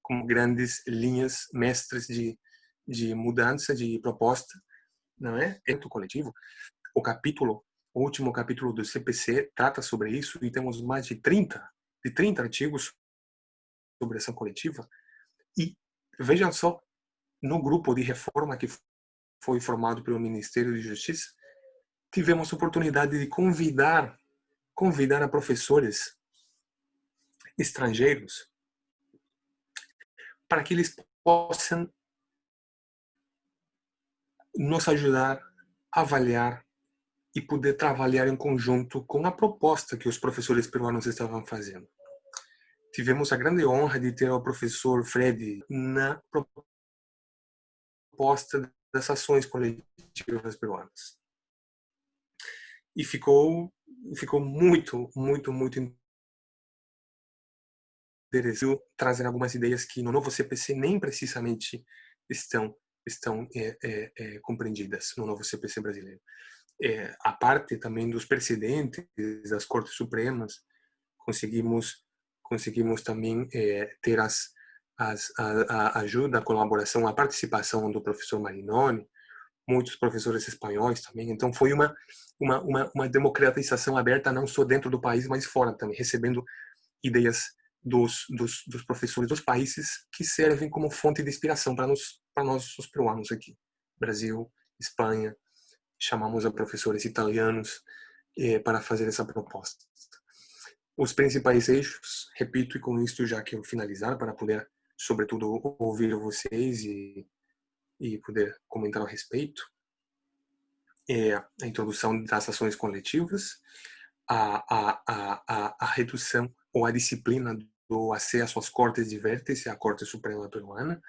como grandes linhas mestres de mudança, de proposta, não é? Ento coletivo. O último capítulo do CPC trata sobre isso e temos mais de 30 artigos sobre ação coletiva. E vejam só, no grupo de reforma que foi formado pelo Ministério de Justiça, tivemos oportunidade de convidar a professores estrangeiros para que eles possam nos ajudar a avaliar e poder trabalhar em conjunto com a proposta que os professores peruanos estavam fazendo. Tivemos a grande honra de ter o professor Fred na proposta das ações coletivas peruanas. E ficou muito interessante trazer algumas ideias que no novo CPC nem precisamente estão compreendidas no novo CPC brasileiro. A parte também dos precedentes das Cortes Supremas, conseguimos também ter a ajuda, a colaboração, a participação do professor Marinoni, muitos professores espanhóis também. Então foi uma democratização aberta não só dentro do país, mas fora também, recebendo ideias dos professores dos países que servem como fonte de inspiração para nós os peruanos aqui. Brasil, Espanha, chamamos a professores italianos para fazer essa proposta. Os principais eixos, repito, e com isso já quero finalizar, para poder, sobretudo, ouvir vocês e poder comentar a respeito, a introdução das ações coletivas, a redução ou a disciplina do acesso às cortes de vértice, à Corte Suprema Peruana,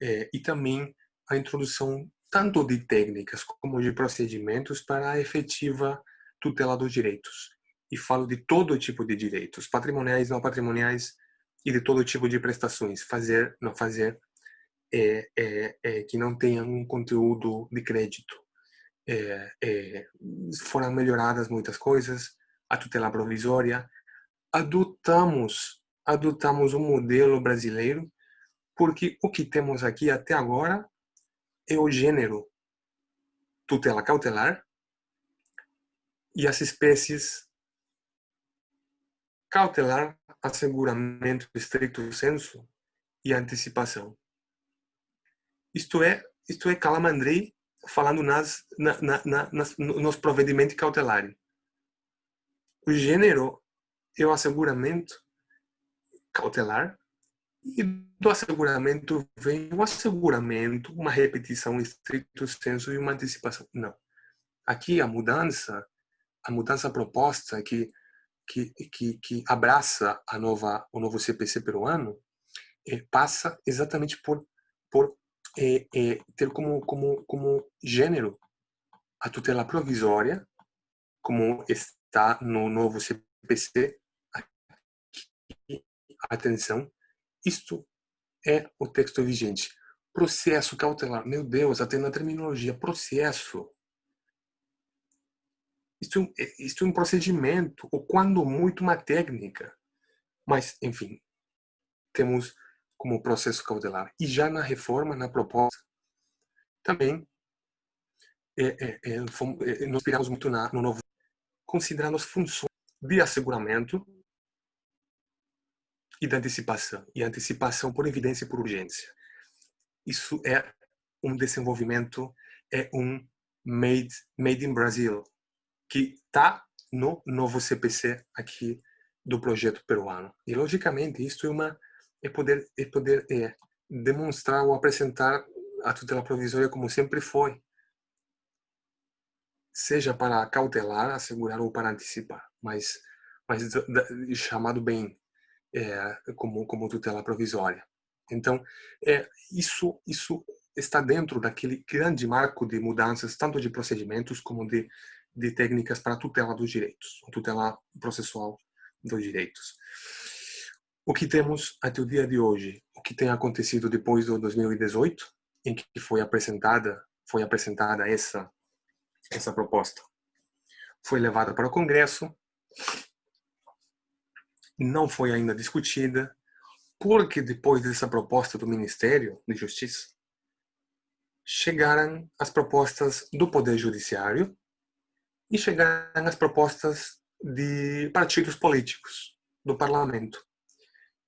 e também a introdução tanto de técnicas como de procedimentos para a efetiva tutela dos direitos. E falo de todo tipo de direitos, patrimoniais, não patrimoniais, e de todo tipo de prestações. Fazer, não fazer, que não tenham um conteúdo de crédito. Foram melhoradas muitas coisas, a tutela provisória. Adotamos um modelo brasileiro, porque o que temos aqui até agora é o gênero tutela cautelar e as espécies cautelar, asseguramento estricto sensu e antecipação. Isto é Calamandrei falando nos provedimentos cautelares. O gênero é o asseguramento cautelar, e do asseguramento vem o asseguramento, uma repetição estricto sensu e uma antecipação. Não. Aqui a mudança proposta que abraça o novo CPC peruano passa exatamente por ter como gênero a tutela provisória, como está no novo CPC. Aqui, atenção, isto é o texto vigente. Processo cautelar. Meu Deus, até na terminologia. Processo. Isto é um procedimento, ou quando muito uma técnica. Mas, enfim, temos como processo cautelar. E já na reforma, na proposta, também nos inspiramos muito no novo, considerando as funções de asseguramento e da antecipação. E a antecipação por evidência e por urgência. Isso é um desenvolvimento, é um made in Brazil, que está no novo CPC aqui do projeto peruano. E, logicamente, isso é poder demonstrar ou apresentar a tutela provisória como sempre foi, seja para cautelar, assegurar ou para antecipar, mas chamado bem como tutela provisória. Então, isso está dentro daquele grande marco de mudanças, tanto de procedimentos como de técnicas para a tutela dos direitos, a tutela processual dos direitos. O que temos até o dia de hoje, o que tem acontecido depois do 2018, em que foi apresentada essa proposta, foi levada para o Congresso, não foi ainda discutida, porque depois dessa proposta do Ministério de Justiça, chegaram as propostas do Poder Judiciário e chegaram as propostas de partidos políticos do Parlamento.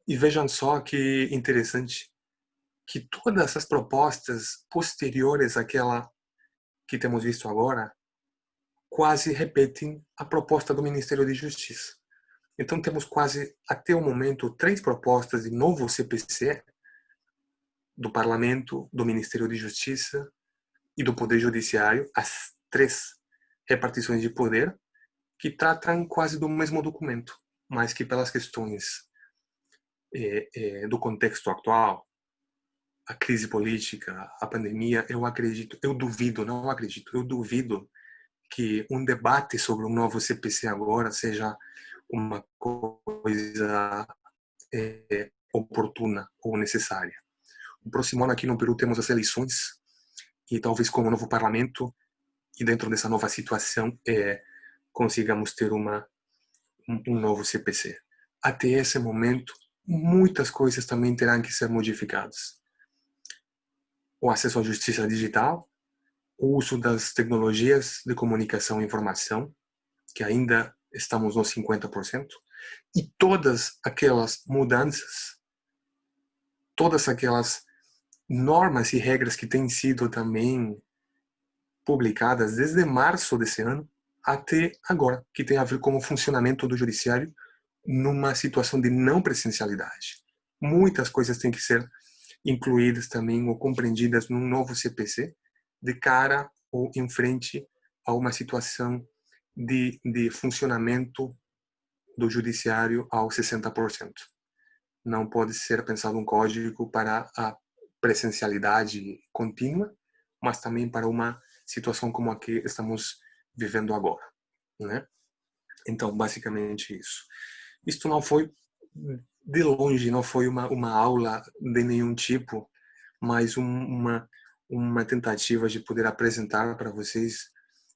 E vejam só que interessante que todas essas propostas posteriores àquela que temos visto agora quase repetem a proposta do Ministério de Justiça. Então temos quase, até o momento, 3 propostas de novo CPC do Parlamento, do Ministério de Justiça e do Poder Judiciário, as 3 repartições de poder, que tratam quase do mesmo documento, mas que pelas questões do contexto atual, a crise política, a pandemia, eu duvido que um debate sobre um novo CPC agora seja uma coisa oportuna ou necessária. O próximo ano aqui no Peru temos as eleições e talvez com o novo parlamento e dentro dessa nova situação consigamos ter um novo CPC. Até esse momento, muitas coisas também terão que ser modificadas. O acesso à justiça digital, o uso das tecnologias de comunicação e informação, que ainda estamos nos 50%, e todas aquelas mudanças, todas aquelas normas e regras que têm sido também publicadas desde março desse ano até agora, que tem a ver com o funcionamento do judiciário numa situação de não presencialidade. Muitas coisas têm que ser incluídas também ou compreendidas num novo CPC de cara ou em frente a uma situação de funcionamento do judiciário ao 60%. Não pode ser pensado um código para a presencialidade contínua, mas também para uma situação como a que estamos vivendo agora, né? Então, basicamente isso. Isto não foi, de longe, não foi uma aula de nenhum tipo, mas uma tentativa de poder apresentar para vocês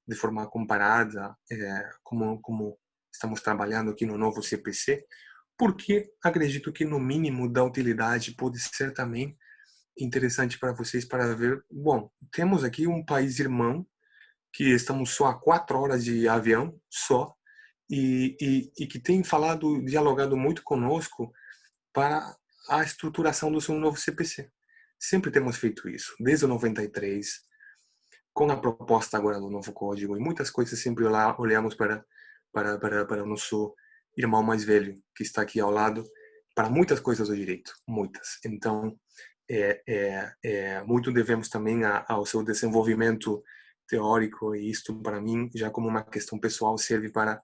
de forma comparada como estamos trabalhando aqui no novo CPC, porque acredito que no mínimo da utilidade pode ser também interessante para vocês para ver, bom, temos aqui um país irmão que estamos só a 4 horas de avião só e que tem dialogado muito conosco para a estruturação do seu novo CPC. Sempre temos feito isso, desde o 93, com a proposta agora do novo código, e muitas coisas sempre olhamos para o nosso irmão mais velho, que está aqui ao lado, para muitas coisas do direito, muitas. Então, muito devemos também ao seu desenvolvimento teórico, e isto, para mim, já como uma questão pessoal, serve para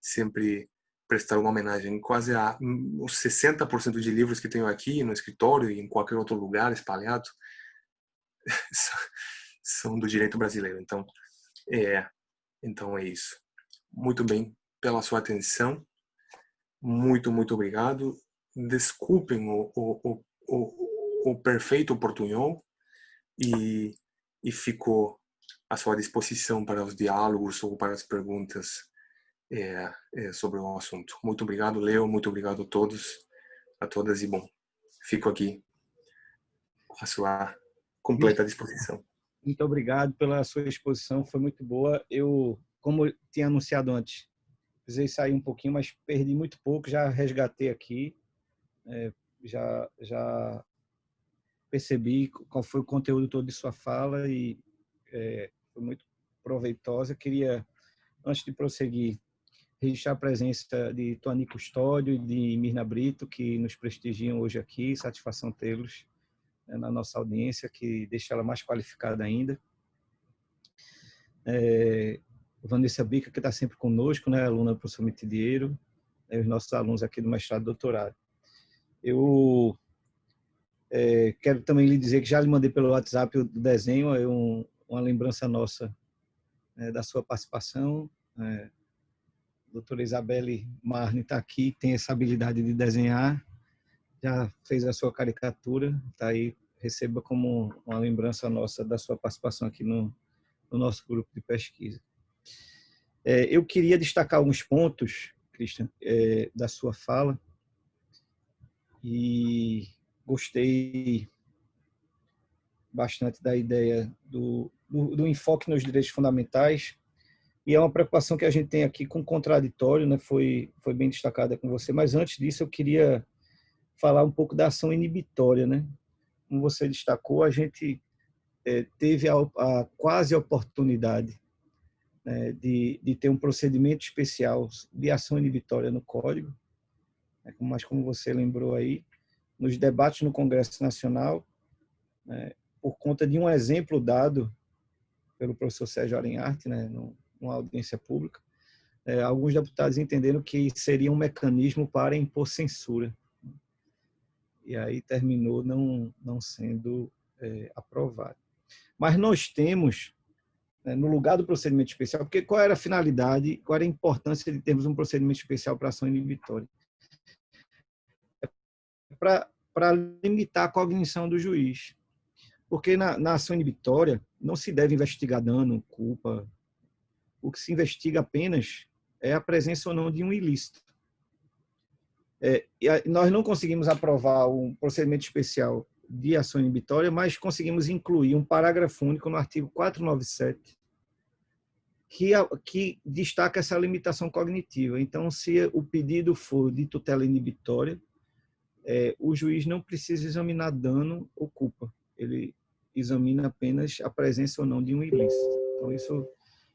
sempre prestar uma homenagem quase a os 60% de livros que tenho aqui no escritório e em qualquer outro lugar espalhado são do direito brasileiro. Então é isso. Muito bem pela sua atenção. Muito obrigado. Desculpem o perfeito portunhol e fico à sua disposição para os diálogos ou para as perguntas sobre o assunto. Muito obrigado, Leo, muito obrigado a todos, a todas, e bom, fico aqui à sua completa disposição. Muito obrigado pela sua exposição, foi muito boa. Eu, como tinha anunciado antes, precisei sair um pouquinho, mas perdi muito pouco, já resgatei aqui, já percebi qual foi o conteúdo todo de sua fala e foi muito proveitosa. Queria, antes de prosseguir, registrar a presença de Tuani Custódio e de Mirna Brito, que nos prestigiam hoje aqui. Satisfação tê-los na nossa audiência, que deixa ela mais qualificada ainda. Vanessa Bica, que está sempre conosco, né, aluna do professor Mitidiero, os nossos alunos aqui do mestrado e doutorado. Eu quero também lhe dizer que já lhe mandei pelo WhatsApp o desenho, uma lembrança nossa da sua participação. A doutora Isabelle Marne está aqui, tem essa habilidade de desenhar, já fez a sua caricatura, está aí, receba como uma lembrança nossa da sua participação aqui no nosso grupo de pesquisa. Eu queria destacar alguns pontos, Christian, da sua fala, e gostei bastante da ideia do enfoque nos direitos fundamentais, e é uma preocupação que a gente tem aqui com o contraditório, né? Foi bem destacada com você, mas antes disso eu queria falar um pouco da ação inibitória, né? Como você destacou, a gente teve a quase oportunidade, né, de ter um procedimento especial de ação inibitória no Código, né? Mas como você lembrou aí, nos debates no Congresso Nacional, né, por conta de um exemplo dado pelo professor Sérgio Arenhart, né, numa audiência pública, alguns deputados entenderam que seria um mecanismo para impor censura. E aí terminou não sendo aprovado. Mas nós temos, né, no lugar do procedimento especial, porque qual era a finalidade, qual era a importância de termos um procedimento especial para ação inibitória? Para limitar a cognição do juiz. Porque na ação inibitória não se deve investigar dano, culpa. O que se investiga apenas é a presença ou não de um ilícito. Nós não conseguimos aprovar um procedimento especial de ação inibitória, mas conseguimos incluir um parágrafo único no artigo 497 que destaca essa limitação cognitiva. Então, se o pedido for de tutela inibitória, o juiz não precisa examinar dano ou culpa. Ele examina apenas a presença ou não de um ilícito. Então, isso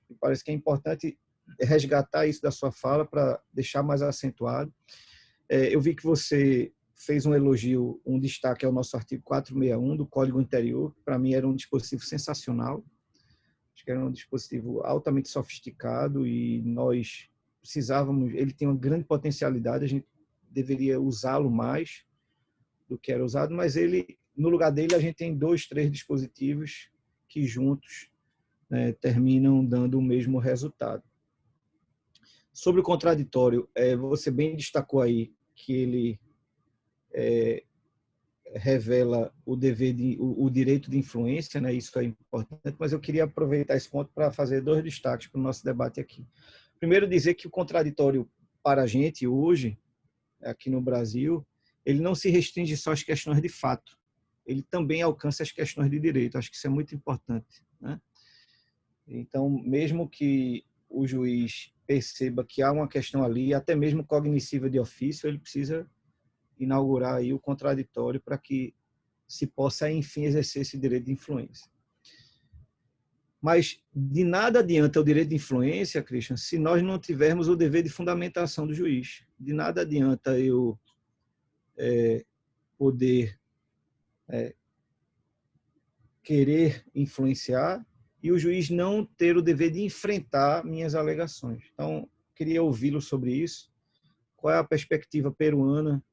me parece que é importante resgatar isso da sua fala para deixar mais acentuado. Eu vi que você fez um elogio, um destaque ao nosso artigo 461 do Código Interior, que para mim era um dispositivo sensacional. Acho que era um dispositivo altamente sofisticado e nós precisávamos, ele tem uma grande potencialidade, a gente deveria usá-lo mais do que era usado, mas ele, no lugar dele, a gente tem 2, 3 dispositivos que juntos, né, terminam dando o mesmo resultado. Sobre o contraditório, você bem destacou aí que ele revela o direito de influência, né? Isso é importante, mas eu queria aproveitar esse ponto para fazer 2 destaques para o nosso debate aqui. Primeiro, dizer que o contraditório para a gente hoje, aqui no Brasil, ele não se restringe só às questões de fato, ele também alcança as questões de direito. Acho que isso é muito importante, né? Então, mesmo que o juiz perceba que há uma questão ali, até mesmo cognitiva de ofício, ele precisa inaugurar aí o contraditório para que se possa, enfim, exercer esse direito de influência. Mas de nada adianta o direito de influência, Christian, se nós não tivermos o dever de fundamentação do juiz. De nada adianta eu poder querer influenciar e o juiz não ter o dever de enfrentar minhas alegações. Então, queria ouvi-lo sobre isso. Qual é a perspectiva peruana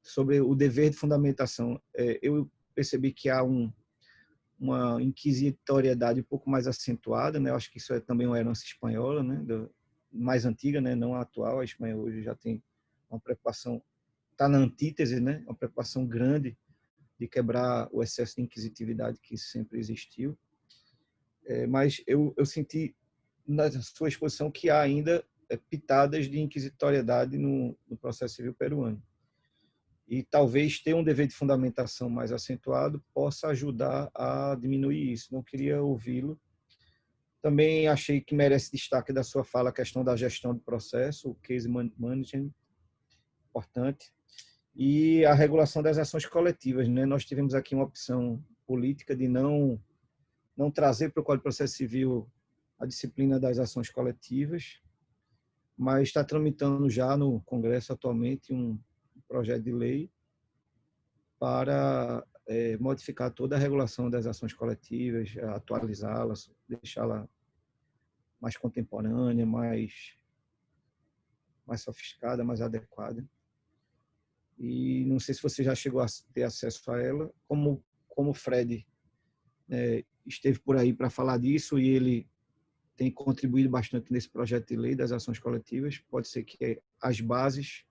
sobre o dever de fundamentação? Eu percebi que há uma inquisitoriedade um pouco mais acentuada, né? Eu acho que isso é também uma herança espanhola, né? Mais antiga, né? Não atual. A Espanha hoje já tem uma preocupação, está na antítese, né? Uma preocupação grande de quebrar o excesso de inquisitividade que sempre existiu. Mas eu senti na sua exposição que há ainda pitadas de inquisitoriedade no processo civil peruano. E talvez ter um dever de fundamentação mais acentuado possa ajudar a diminuir isso. Não queria ouvi-lo. Também achei que merece destaque da sua fala a questão da gestão do processo, o case management, importante, e a regulação das ações coletivas, né? Nós tivemos aqui uma opção política de não trazer para o Código de Processo Civil a disciplina das ações coletivas, mas está tramitando já no Congresso atualmente um projeto de lei para modificar toda a regulação das ações coletivas, atualizá-las, deixá-la mais contemporânea, mais sofisticada, mais adequada. E não sei se você já chegou a ter acesso a ela, como o Fred esteve por aí para falar disso e ele tem contribuído bastante nesse projeto de lei das ações coletivas, pode ser que as bases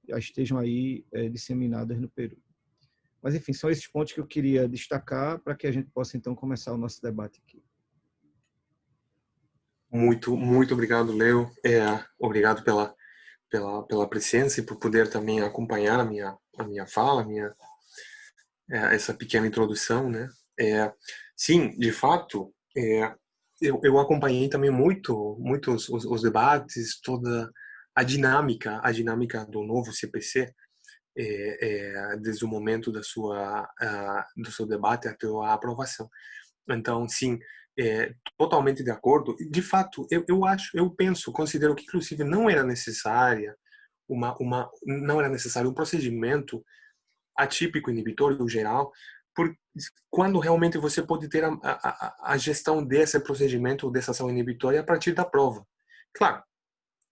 já estejam aí disseminadas no Peru. Mas, enfim, são esses pontos que eu queria destacar para que a gente possa, então, começar o nosso debate aqui. Muito, muito obrigado, Leo. Obrigado pela presença e por poder também acompanhar a minha fala, essa pequena introdução, né? Sim, de fato, eu acompanhei também muito os debates, toda a dinâmica do novo CPC, desde o momento do seu debate até a aprovação. Então, sim, totalmente de acordo. De fato, considero que inclusive não era necessária não era necessário um procedimento atípico inibitório geral, quando realmente você pode ter a gestão desse procedimento ou dessa ação inibitória a partir da prova. Claro,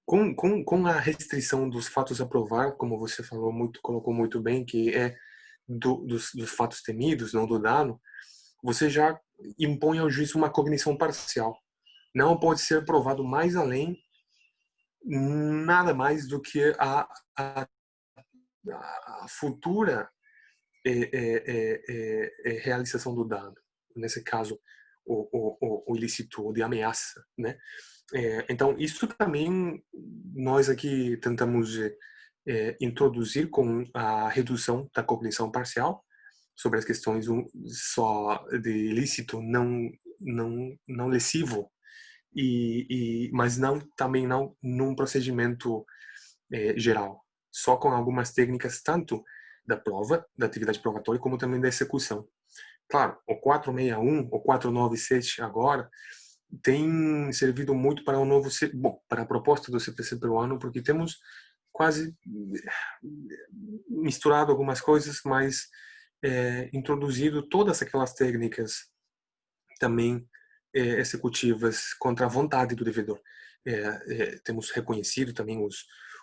com a restrição dos fatos a provar, como você colocou muito bem, que é dos fatos temidos, não do dano, você já impõe ao juiz uma cognição parcial. Não pode ser provado mais além nada mais do que a futura realização do dano. Nesse caso, o ilícito de ameaça, né? Então, isso também nós aqui tentamos introduzir com a redução da cognição parcial sobre as questões só de ilícito não lesivo mas também não num procedimento geral, só com algumas técnicas tanto da prova, da atividade probatória, como também da execução. Claro, o 461, o 497 agora tem servido muito para para a proposta do CPC peruano, porque temos quase misturado algumas coisas, mas introduzido todas aquelas técnicas também executivas contra a vontade do devedor. Temos reconhecido também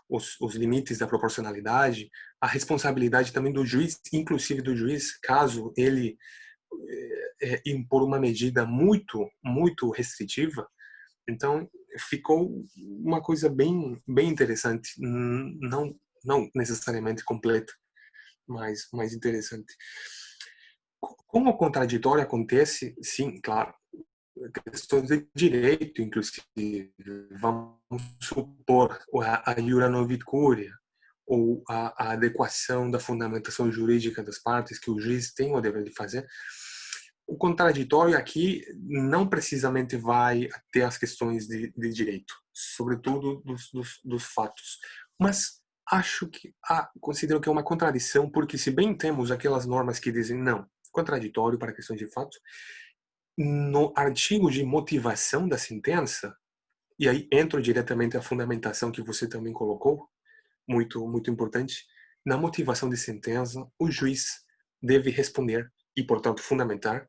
os limites da proporcionalidade, a responsabilidade também do juiz, inclusive do juiz, caso ele impor uma medida muito, muito restritiva. Então, ficou uma coisa bem, bem interessante, não necessariamente completa, mas mais interessante. Como o contraditório acontece, sim, claro, questões de direito, inclusive, vamos supor a iura novit curia, ou a adequação da fundamentação jurídica das partes que o juiz tem o dever de fazer. O contraditório aqui não precisamente vai ter as questões de direito, sobretudo dos fatos, mas considero que é uma contradição, porque se bem temos aquelas normas que dizem não, contraditório para questões de fato, no artigo de motivação da sentença, e aí entra diretamente a fundamentação que você também colocou, muito, muito importante, na motivação de sentença, o juiz deve responder e, portanto, fundamentar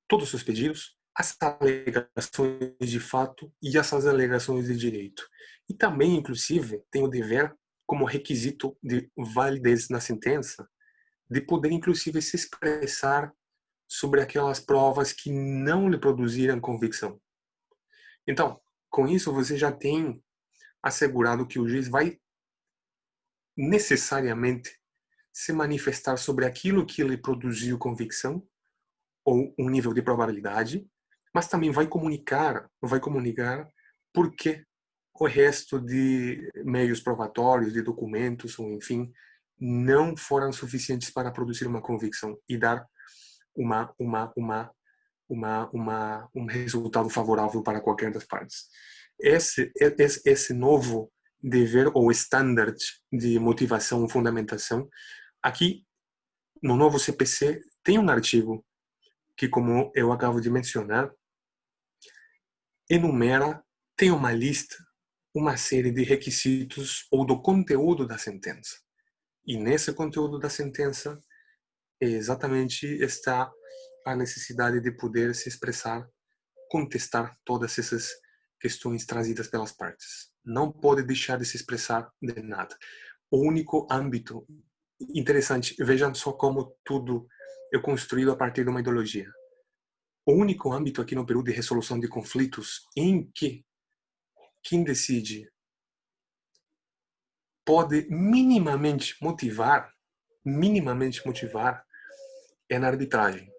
todos os pedidos, as alegações de fato e essas alegações de direito. E também, inclusive, tem o dever, como requisito de validez na sentença, de poder, inclusive, se expressar sobre aquelas provas que não lhe produziram convicção. Então, com isso, você já tem assegurado que o juiz vai necessariamente se manifestar sobre aquilo que ele produziu convicção ou um nível de probabilidade, mas também vai comunicar por que o resto de meios probatórios, de documentos, ou enfim, não foram suficientes para produzir uma convicção e dar um resultado favorável para qualquer das partes. Esse novo dever ou standard de motivação e fundamentação, aqui no novo CPC tem um artigo que, como eu acabo de mencionar, enumera, tem uma lista, uma série de requisitos ou do conteúdo da sentença. E nesse conteúdo da sentença exatamente está a necessidade de poder se expressar, contestar todas essas questões trazidas pelas partes. Não pode deixar de se expressar de nada. O único âmbito interessante, vejam só como tudo é construído a partir de uma ideologia. O único âmbito aqui no Peru de resolução de conflitos em que quem decide pode minimamente motivar, é na arbitragem.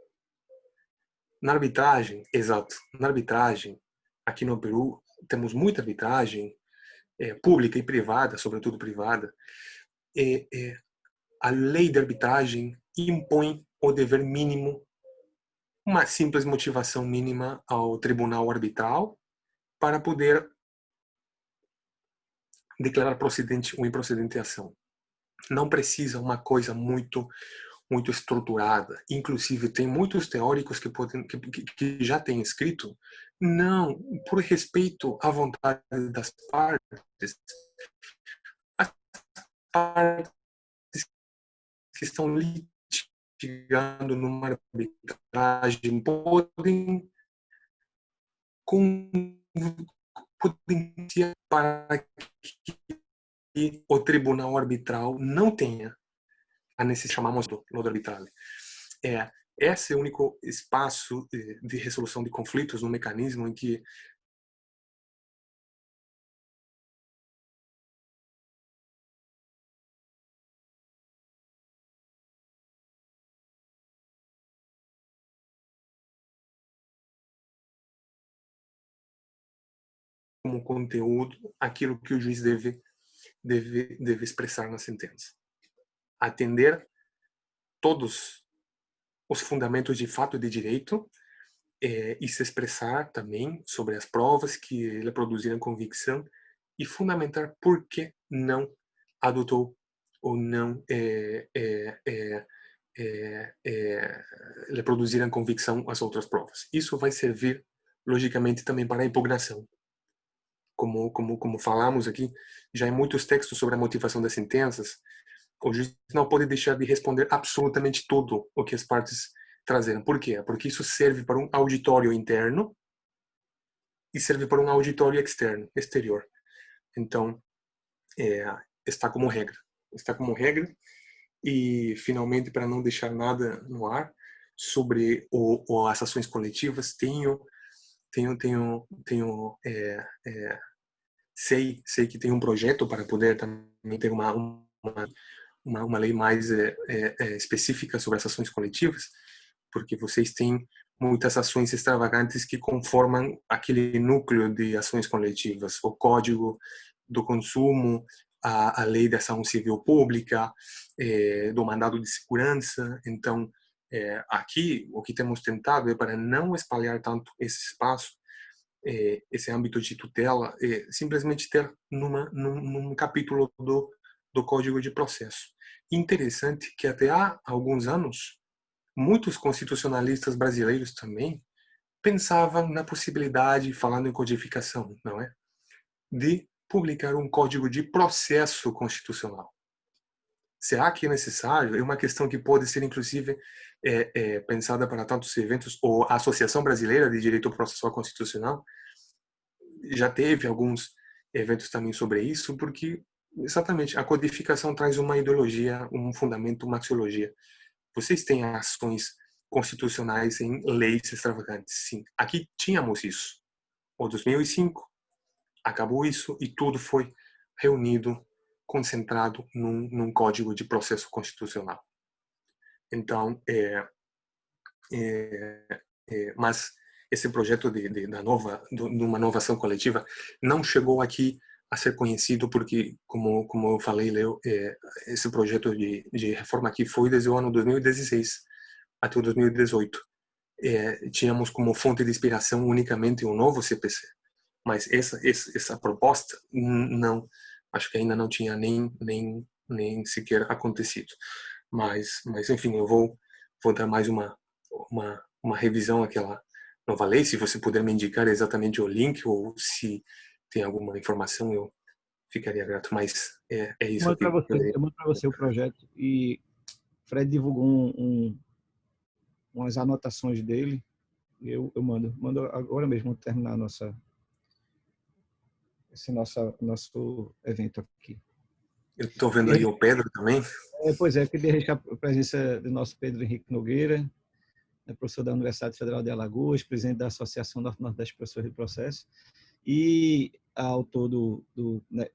Na arbitragem, exato, na arbitragem, aqui no Peru, temos muita arbitragem, pública e privada, sobretudo privada. A lei de arbitragem impõe o dever mínimo, uma simples motivação mínima ao tribunal arbitral para poder declarar procedente ou improcedente a ação. Não precisa uma coisa muito estruturada. Inclusive, tem muitos teóricos que já têm escrito, não, por respeito à vontade das partes, as partes que estão litigando numa arbitragem podem para que o tribunal arbitral não tenha a necessidade, chamamos do lodo arbitral. Esse é o único espaço de resolução de conflitos, um mecanismo em que como conteúdo aquilo que o juiz deve expressar na sentença. Atender todos os fundamentos de fato e de direito e se expressar também sobre as provas que ele produzir a convicção e fundamentar por que não adotou ou não ele produzir a convicção as outras provas. Isso vai servir, logicamente, também para a impugnação. Como falamos aqui, já em muitos textos sobre a motivação das sentenças, o juiz não pode deixar de responder absolutamente tudo o que as partes trazeram. Por quê? Porque isso serve para um auditório interno e serve para um auditório exterior. Então, está como regra. Está como regra. E, finalmente, para não deixar nada no ar, sobre as ações coletivas, sei que tem um projeto para poder também ter uma lei mais específica sobre as ações coletivas, porque vocês têm muitas ações extravagantes que conformam aquele núcleo de ações coletivas, o Código do Consumo, a Lei de Ação Civil Pública, do Mandado de Segurança. Então, aqui, o que temos tentado é para não espalhar tanto esse espaço, esse âmbito de tutela, simplesmente ter num capítulo do Código de Processo. Interessante que até há alguns anos, muitos constitucionalistas brasileiros também pensavam na possibilidade, falando em codificação, não é, de publicar um Código de Processo Constitucional. Será que é necessário? É uma questão que pode ser, inclusive, pensada para tantos eventos. Ou a Associação Brasileira de Direito Processual Constitucional já teve alguns eventos também sobre isso, porque, exatamente, a codificação traz uma ideologia, um fundamento, uma axiologia. Vocês têm ações constitucionais em leis extravagantes, sim. Aqui tínhamos isso. Em 2005, acabou isso e tudo foi reunido concentrado num código de processo constitucional. Então, mas esse projeto de uma nova ação coletiva não chegou aqui a ser conhecido porque, como eu falei, Leo, esse projeto de reforma aqui foi desde o ano 2016 até o 2018. Tínhamos como fonte de inspiração unicamente o novo CPC, mas essa proposta não, acho que ainda não tinha nem sequer acontecido. Mas enfim, eu vou dar mais uma revisão àquela nova lei. Se você puder me indicar exatamente o link ou se tem alguma informação, eu ficaria grato. Mas é isso que Eu mando para você o projeto e Fred divulgou umas anotações dele. Eu mando agora mesmo terminar esse nosso evento aqui. Eu estou vendo aí o Pedro também. Pois é, eu queria registrar a presença do nosso Pedro Henrique Nogueira, professor da Universidade Federal de Alagoas, presidente da Associação Norte-Nordeste de Professores de Processo e autor do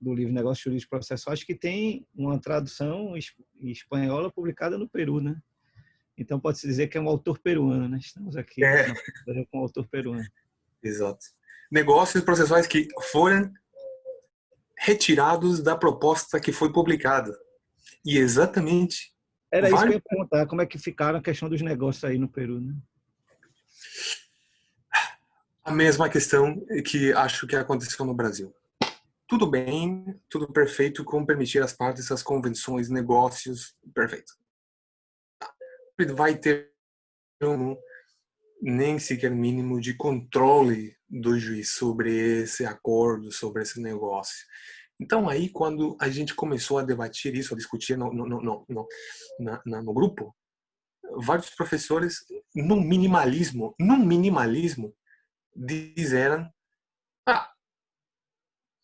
livro Negócios Jurídicos Processuais, que tem uma tradução espanhola publicada no Peru, né? Então pode-se dizer que é um autor peruano, né? Estamos aqui com um autor peruano. Exato. Negócios processuais que foram retirados da proposta que foi publicada. E exatamente... Era isso que eu ia perguntar, como é que ficaram a questão dos negócios aí no Peru, né? A mesma questão que acho que aconteceu no Brasil. Tudo bem, tudo perfeito, como permitir às partes as convenções, negócios, perfeito. Vai ter nem sequer mínimo de controle do juiz sobre esse acordo, sobre esse negócio. Então aí, quando a gente começou a debater isso, a discutir no grupo, vários professores, num minimalismo, disseram: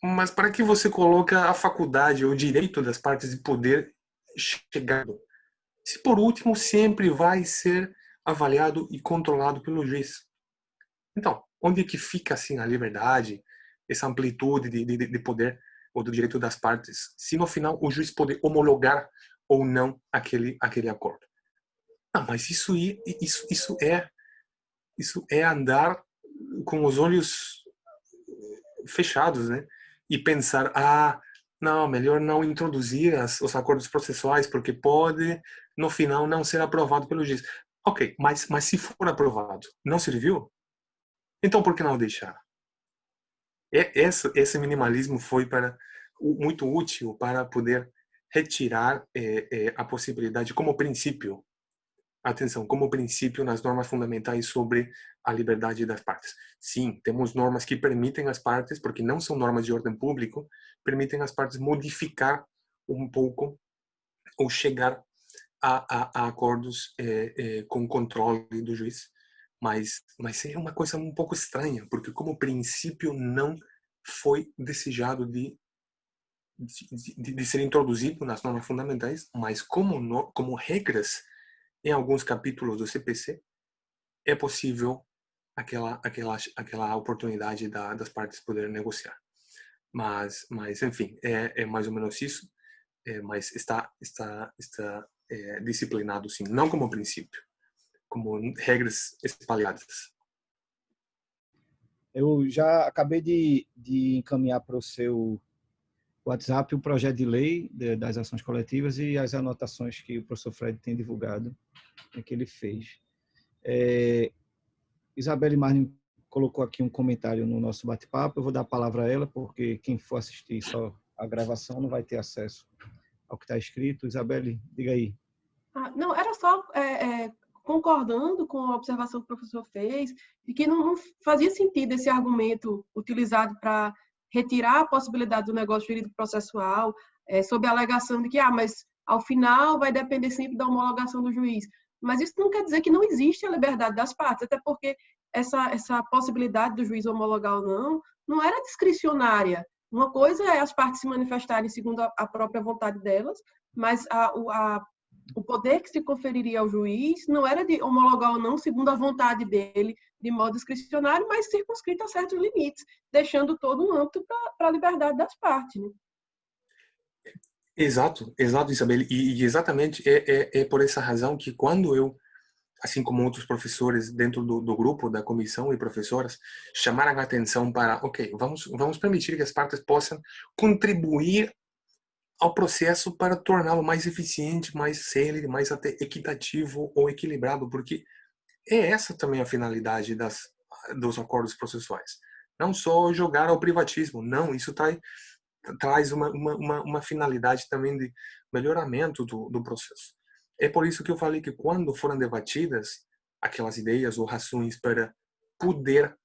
mas para que você coloca a faculdade, o direito das partes de poder chegar? Se por último sempre vai ser avaliado e controlado pelo juiz. Então, onde é que fica assim a liberdade, essa amplitude de poder ou do direito das partes, se no final o juiz pode homologar ou não aquele acordo? Mas isso é andar com os olhos fechados, né? E pensar, não, melhor não introduzir os acordos processuais porque pode no final não ser aprovado pelo juiz. Ok, mas se for aprovado, não serviu? Então por que não deixar? Esse minimalismo foi muito útil para poder retirar a possibilidade como princípio, atenção, como princípio nas normas fundamentais sobre a liberdade das partes. Sim, temos normas que permitem às partes, porque não são normas de ordem público, permitem às partes modificar um pouco ou chegar a acordos com controle do juiz. Mas é uma coisa um pouco estranha, porque como princípio não foi desejado de ser introduzido nas normas fundamentais, mas como regras em alguns capítulos do CPC é possível aquela oportunidade das partes poderem negociar. Mas enfim, é mais ou menos isso. Mas está disciplinado, sim, não como princípio, como regras espalhadas. Eu já acabei de encaminhar para o seu WhatsApp o projeto de lei das ações coletivas e as anotações que o professor Fred tem divulgado, que ele fez. Isabelle Marne colocou aqui um comentário no nosso bate-papo, eu vou dar a palavra a ela, porque quem for assistir só a gravação não vai ter acesso ao que está escrito. Isabelle, diga aí. Não, era só concordando com a observação que o professor fez, de que não fazia sentido esse argumento utilizado para retirar a possibilidade do negócio jurídico processual, sob a alegação de que, mas ao final vai depender sempre da homologação do juiz. Mas isso não quer dizer que não existe a liberdade das partes, até porque essa possibilidade do juiz homologar ou não era discricionária. Uma coisa é as partes se manifestarem segundo a própria vontade delas, mas o poder que se conferiria ao juiz não era de homologar ou não segundo a vontade dele, de modo discricionário, mas circunscrito a certos limites, deixando todo um âmbito para a liberdade das partes. Né? Exato, exato, Isabel. E exatamente é por essa razão que quando eu, assim como outros professores dentro do grupo, da comissão e professoras, chamaram a atenção para, ok, vamos permitir que as partes possam contribuir ao processo para torná-lo mais eficiente, mais célere, mais até equitativo ou equilibrado, porque é essa também a finalidade dos acordos processuais. Não só jogar ao privatismo, não, isso traz uma finalidade também de melhoramento do processo. É por isso que eu falei que quando foram debatidas aquelas ideias ou razões para poder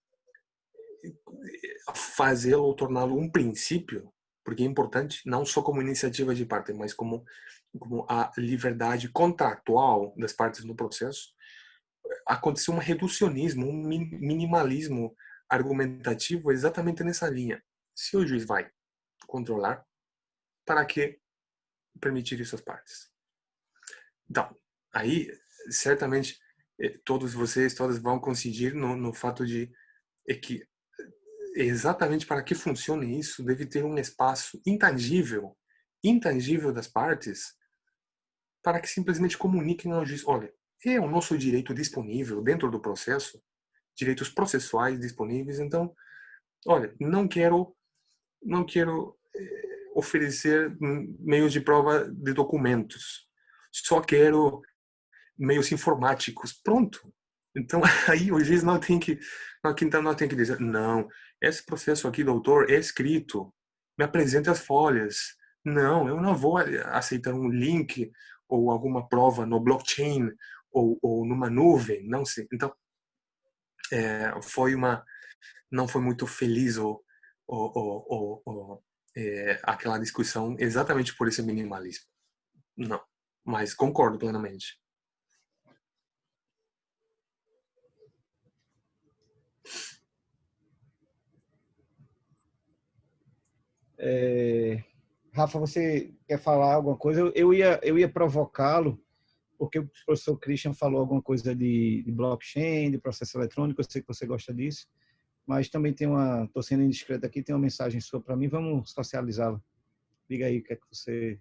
fazê-lo ou torná-lo um princípio, porque é importante não só como iniciativa de parte, mas como a liberdade contratual das partes no processo, aconteceu um reducionismo, um minimalismo argumentativo exatamente nessa linha. Se o juiz vai controlar, para que permitir isso às partes? Então, aí, certamente, todos vocês, todas vão coincidir no fato de que exatamente para que funcione isso, deve ter um espaço intangível das partes, para que simplesmente comuniquem ao juiz, olha, é o nosso direito disponível dentro do processo, direitos processuais disponíveis, então, olha, não quero oferecer meios de prova de documentos, só quero meios informáticos, pronto. Então aí o juiz não tem que dizer, não, esse processo aqui, doutor, é escrito, me apresente as folhas. Não, eu não vou aceitar um link ou alguma prova no blockchain ou numa nuvem, não sei. Então foi não foi muito feliz aquela discussão exatamente por esse minimalismo. Não, mas concordo plenamente. Rafa, você quer falar alguma coisa? Eu ia provocá-lo, porque o professor Christian falou alguma coisa de blockchain, de processo eletrônico, eu sei que você gosta disso, mas também estou sendo indiscreto aqui, tem uma mensagem sua para mim, vamos socializá-la. Diga aí o que é que você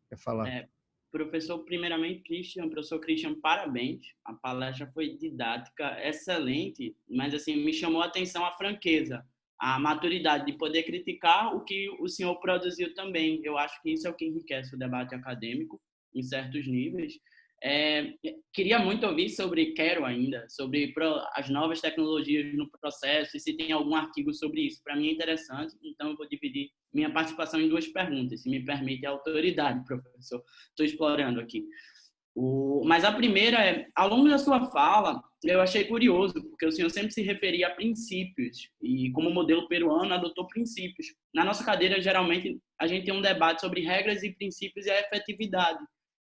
quer falar. Professor Christian, parabéns. A palestra foi didática, excelente, mas assim me chamou a atenção a franqueza, a maturidade de poder criticar o que o senhor produziu também. Eu acho que isso é o que enriquece o debate acadêmico em certos níveis. Queria muito ouvir sobre, quero ainda, sobre as novas tecnologias no processo e se tem algum artigo sobre isso. Para mim é interessante, então eu vou dividir minha participação em duas perguntas, se me permite a autoridade, professor. Estou explorando aqui. Mas a primeira é, ao longo da sua fala, eu achei curioso, porque o senhor sempre se referia a princípios, e como modelo peruano adotou princípios. Na nossa cadeira, geralmente, a gente tem um debate sobre regras e princípios e a efetividade.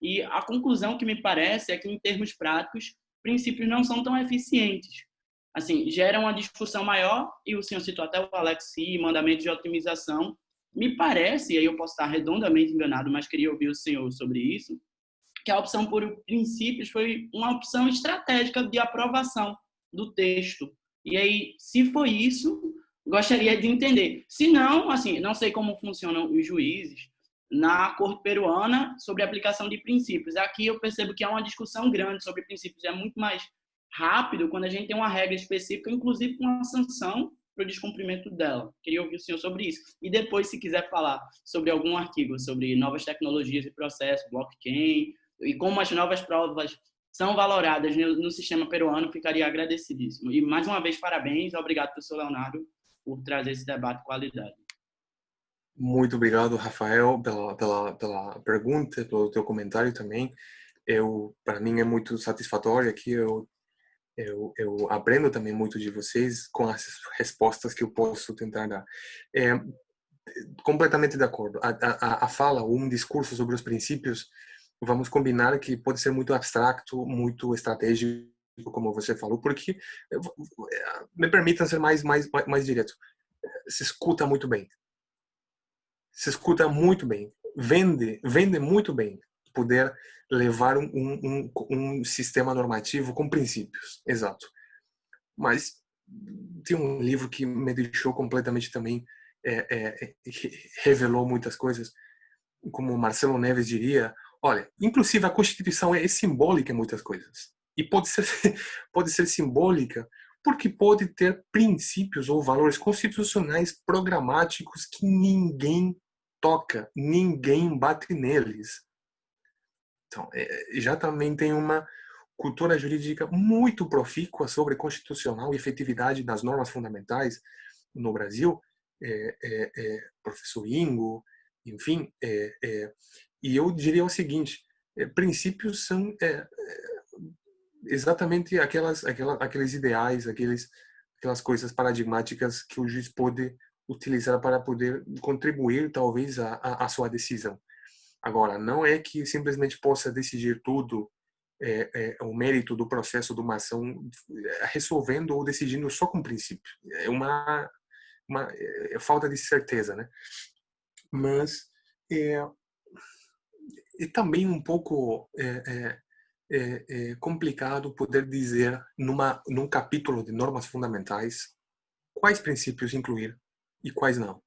E a conclusão que me parece é que, em termos práticos, princípios não são tão eficientes. Assim, geram uma discussão maior, e o senhor citou até o Alexi, mandamentos de otimização. Me parece, e aí eu posso estar redondamente enganado, mas queria ouvir o senhor sobre isso, que a opção por princípios foi uma opção estratégica de aprovação do texto. E aí, se foi isso, gostaria de entender. Se não, assim, não sei como funcionam os juízes na corte peruana sobre a aplicação de princípios. Aqui eu percebo que há uma discussão grande sobre princípios. É muito mais rápido quando a gente tem uma regra específica, inclusive com uma sanção para o descumprimento dela. Queria ouvir o senhor sobre isso. E depois, se quiser falar sobre algum artigo sobre novas tecnologias e processos, blockchain, e como as novas provas são valoradas no sistema peruano, ficaria agradecidíssimo. E, mais uma vez, parabéns. Obrigado, professor Leonardo, por trazer esse debate de qualidade. Muito obrigado, Rafael, pela pergunta, pelo teu comentário também. Para mim é muito satisfatório aqui. Eu aprendo também muito de vocês com as respostas que eu posso tentar dar. Completamente de acordo. A fala, um discurso sobre os princípios, vamos combinar que pode ser muito abstrato, muito estratégico, como você falou, porque me permitam ser mais direto. Se escuta muito bem. Se escuta muito bem, vende muito bem, poder levar um sistema normativo com princípios, exato. Mas tem um livro que me deixou completamente também, revelou muitas coisas, como Marcelo Neves diria, olha, inclusive a Constituição é simbólica em muitas coisas. E pode ser, pode ser simbólica porque pode ter princípios ou valores constitucionais programáticos que ninguém toca, ninguém bate neles. Então, já também tem uma cultura jurídica muito profícua sobre constitucional e efetividade das normas fundamentais no Brasil, professor Ingo, enfim, e eu diria o seguinte: princípios são exatamente aqueles ideais, aquelas coisas paradigmáticas que o juiz pode utilizar para poder contribuir, talvez, à sua decisão. Agora, não é que simplesmente possa decidir tudo, o mérito do processo de uma ação resolvendo ou decidindo só com princípio. É uma falta de certeza, né? Mas é também um pouco complicado poder dizer num capítulo de normas fundamentais quais princípios incluir e quais não.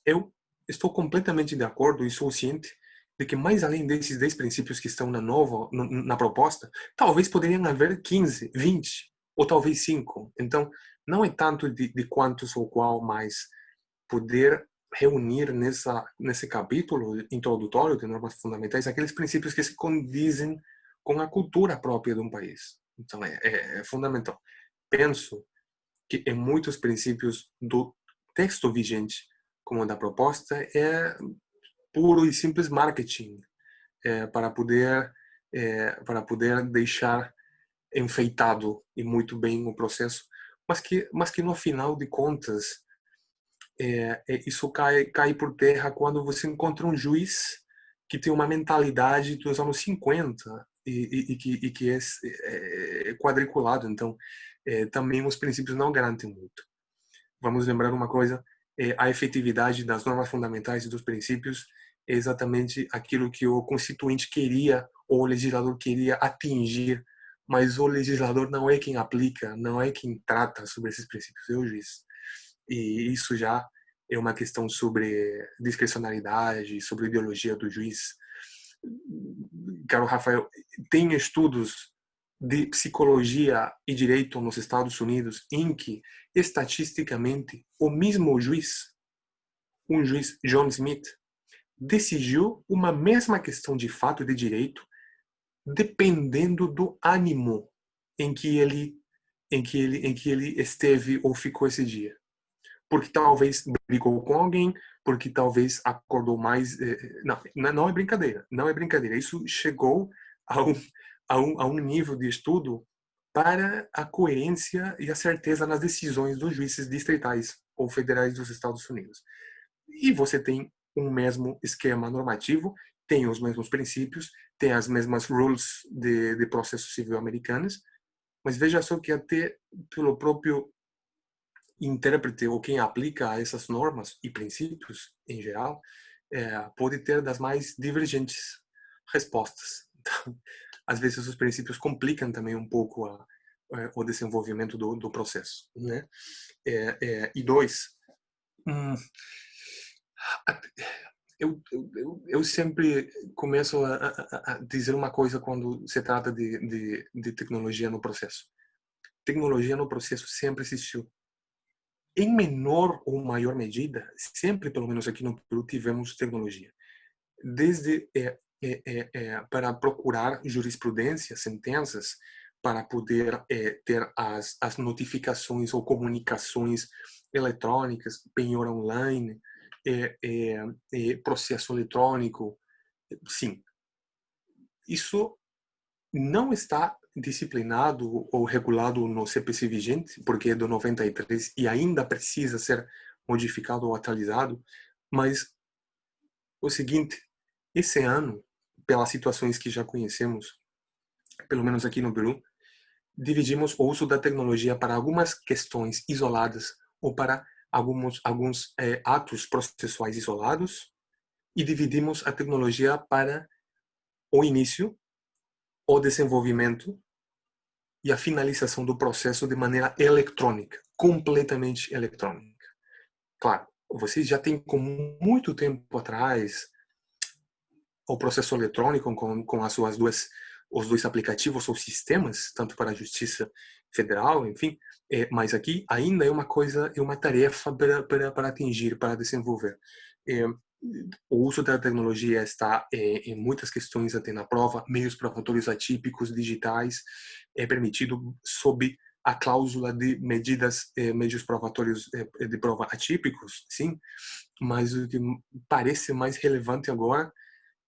Eu estou completamente de acordo e sou ciente de que, mais além desses 10 princípios que estão na proposta, talvez poderiam haver 15, 20 ou talvez 5. Então, não é tanto de quantos ou qual, mas poder reunir nesse capítulo introdutório de normas fundamentais aqueles princípios que se condizem com a cultura própria de um país. Então, é fundamental. Penso que em muitos princípios do texto vigente, como da proposta, é puro e simples marketing para poder deixar enfeitado e muito bem o processo, mas que no final de contas isso cai por terra quando você encontra um juiz que tem uma mentalidade dos anos 50 e que é quadriculado. Então, também os princípios não garantem muito. Vamos lembrar uma coisa: a efetividade das normas fundamentais e dos princípios é exatamente aquilo que o constituinte queria ou o legislador queria atingir, mas o legislador não é quem aplica, não é quem trata sobre esses princípios, é o juiz. E isso já é uma questão sobre discricionalidade, sobre ideologia do juiz. Caro Rafael, tem estudos de psicologia e direito nos Estados Unidos em que, estatisticamente, o mesmo juiz, um juiz John Smith, decidiu uma mesma questão de fato e de direito dependendo do ânimo em que ele esteve ou ficou esse dia. Porque talvez brigou com alguém, porque talvez acordou mais. Não é brincadeira, não é brincadeira. Isso chegou a um nível de estudo para a coerência e a certeza nas decisões dos juízes distritais ou federais dos Estados Unidos. E você tem um mesmo esquema normativo, tem os mesmos princípios, tem as mesmas rules de processo civil americanas, mas veja só que até pelo próprio intérprete ou quem aplica essas normas e princípios em geral pode ter das mais divergentes respostas. Então, às vezes os princípios complicam também um pouco o desenvolvimento do processo, né? E dois, eu sempre começo a dizer uma coisa quando se trata de tecnologia no processo. Tecnologia no processo sempre existiu. Em menor ou maior medida, sempre, pelo menos aqui no Peru, tivemos tecnologia. Desde para procurar jurisprudência, sentenças, para poder ter as notificações ou comunicações eletrônicas, penhor online, processo eletrônico. Sim, isso não está disciplinado ou regulado no CPC vigente, porque é do 93 e ainda precisa ser modificado ou atualizado, mas o seguinte: esse ano, pelas situações que já conhecemos, pelo menos aqui no Peru, dividimos o uso da tecnologia para algumas questões isoladas ou para alguns atos processuais isolados, e dividimos a tecnologia para o início, o desenvolvimento e a finalização do processo de maneira eletrônica, completamente eletrônica. Claro, vocês já têm, com muito tempo atrás, o processo eletrônico com as suas os dois aplicativos ou sistemas, tanto para a Justiça Federal, enfim, mas aqui ainda é uma tarefa para atingir, para desenvolver. O uso da tecnologia está em muitas questões até na prova, meios probatórios atípicos digitais é permitido sob a cláusula de meios probatórios de prova atípicos, sim, mas o que parece mais relevante agora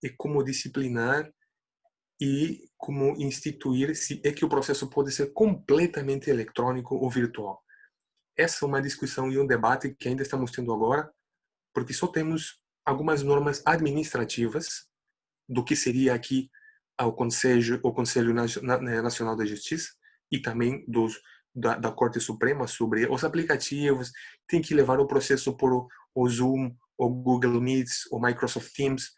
é como disciplinar e como instituir se é que o processo pode ser completamente eletrônico ou virtual. Essa é uma discussão e um debate que ainda estamos tendo agora, porque só temos algumas normas administrativas do que seria aqui o Conselho Nacional da Justiça e também da Corte Suprema sobre os aplicativos, tem que levar o processo por o Zoom, o Google Meets, o Microsoft Teams.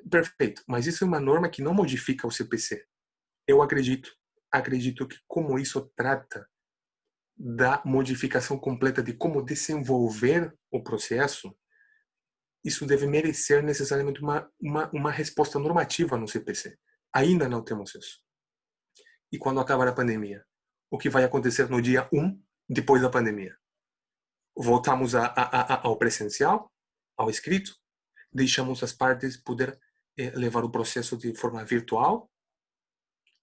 Perfeito, mas isso é uma norma que não modifica o CPC. Eu acredito que como isso trata da modificação completa de como desenvolver o processo, isso deve merecer necessariamente uma resposta normativa no CPC. Ainda não temos isso. E quando acabar a pandemia, o que vai acontecer no dia 1 depois da pandemia? Voltamos ao presencial, ao escrito, deixamos as partes poder levar o processo de forma virtual.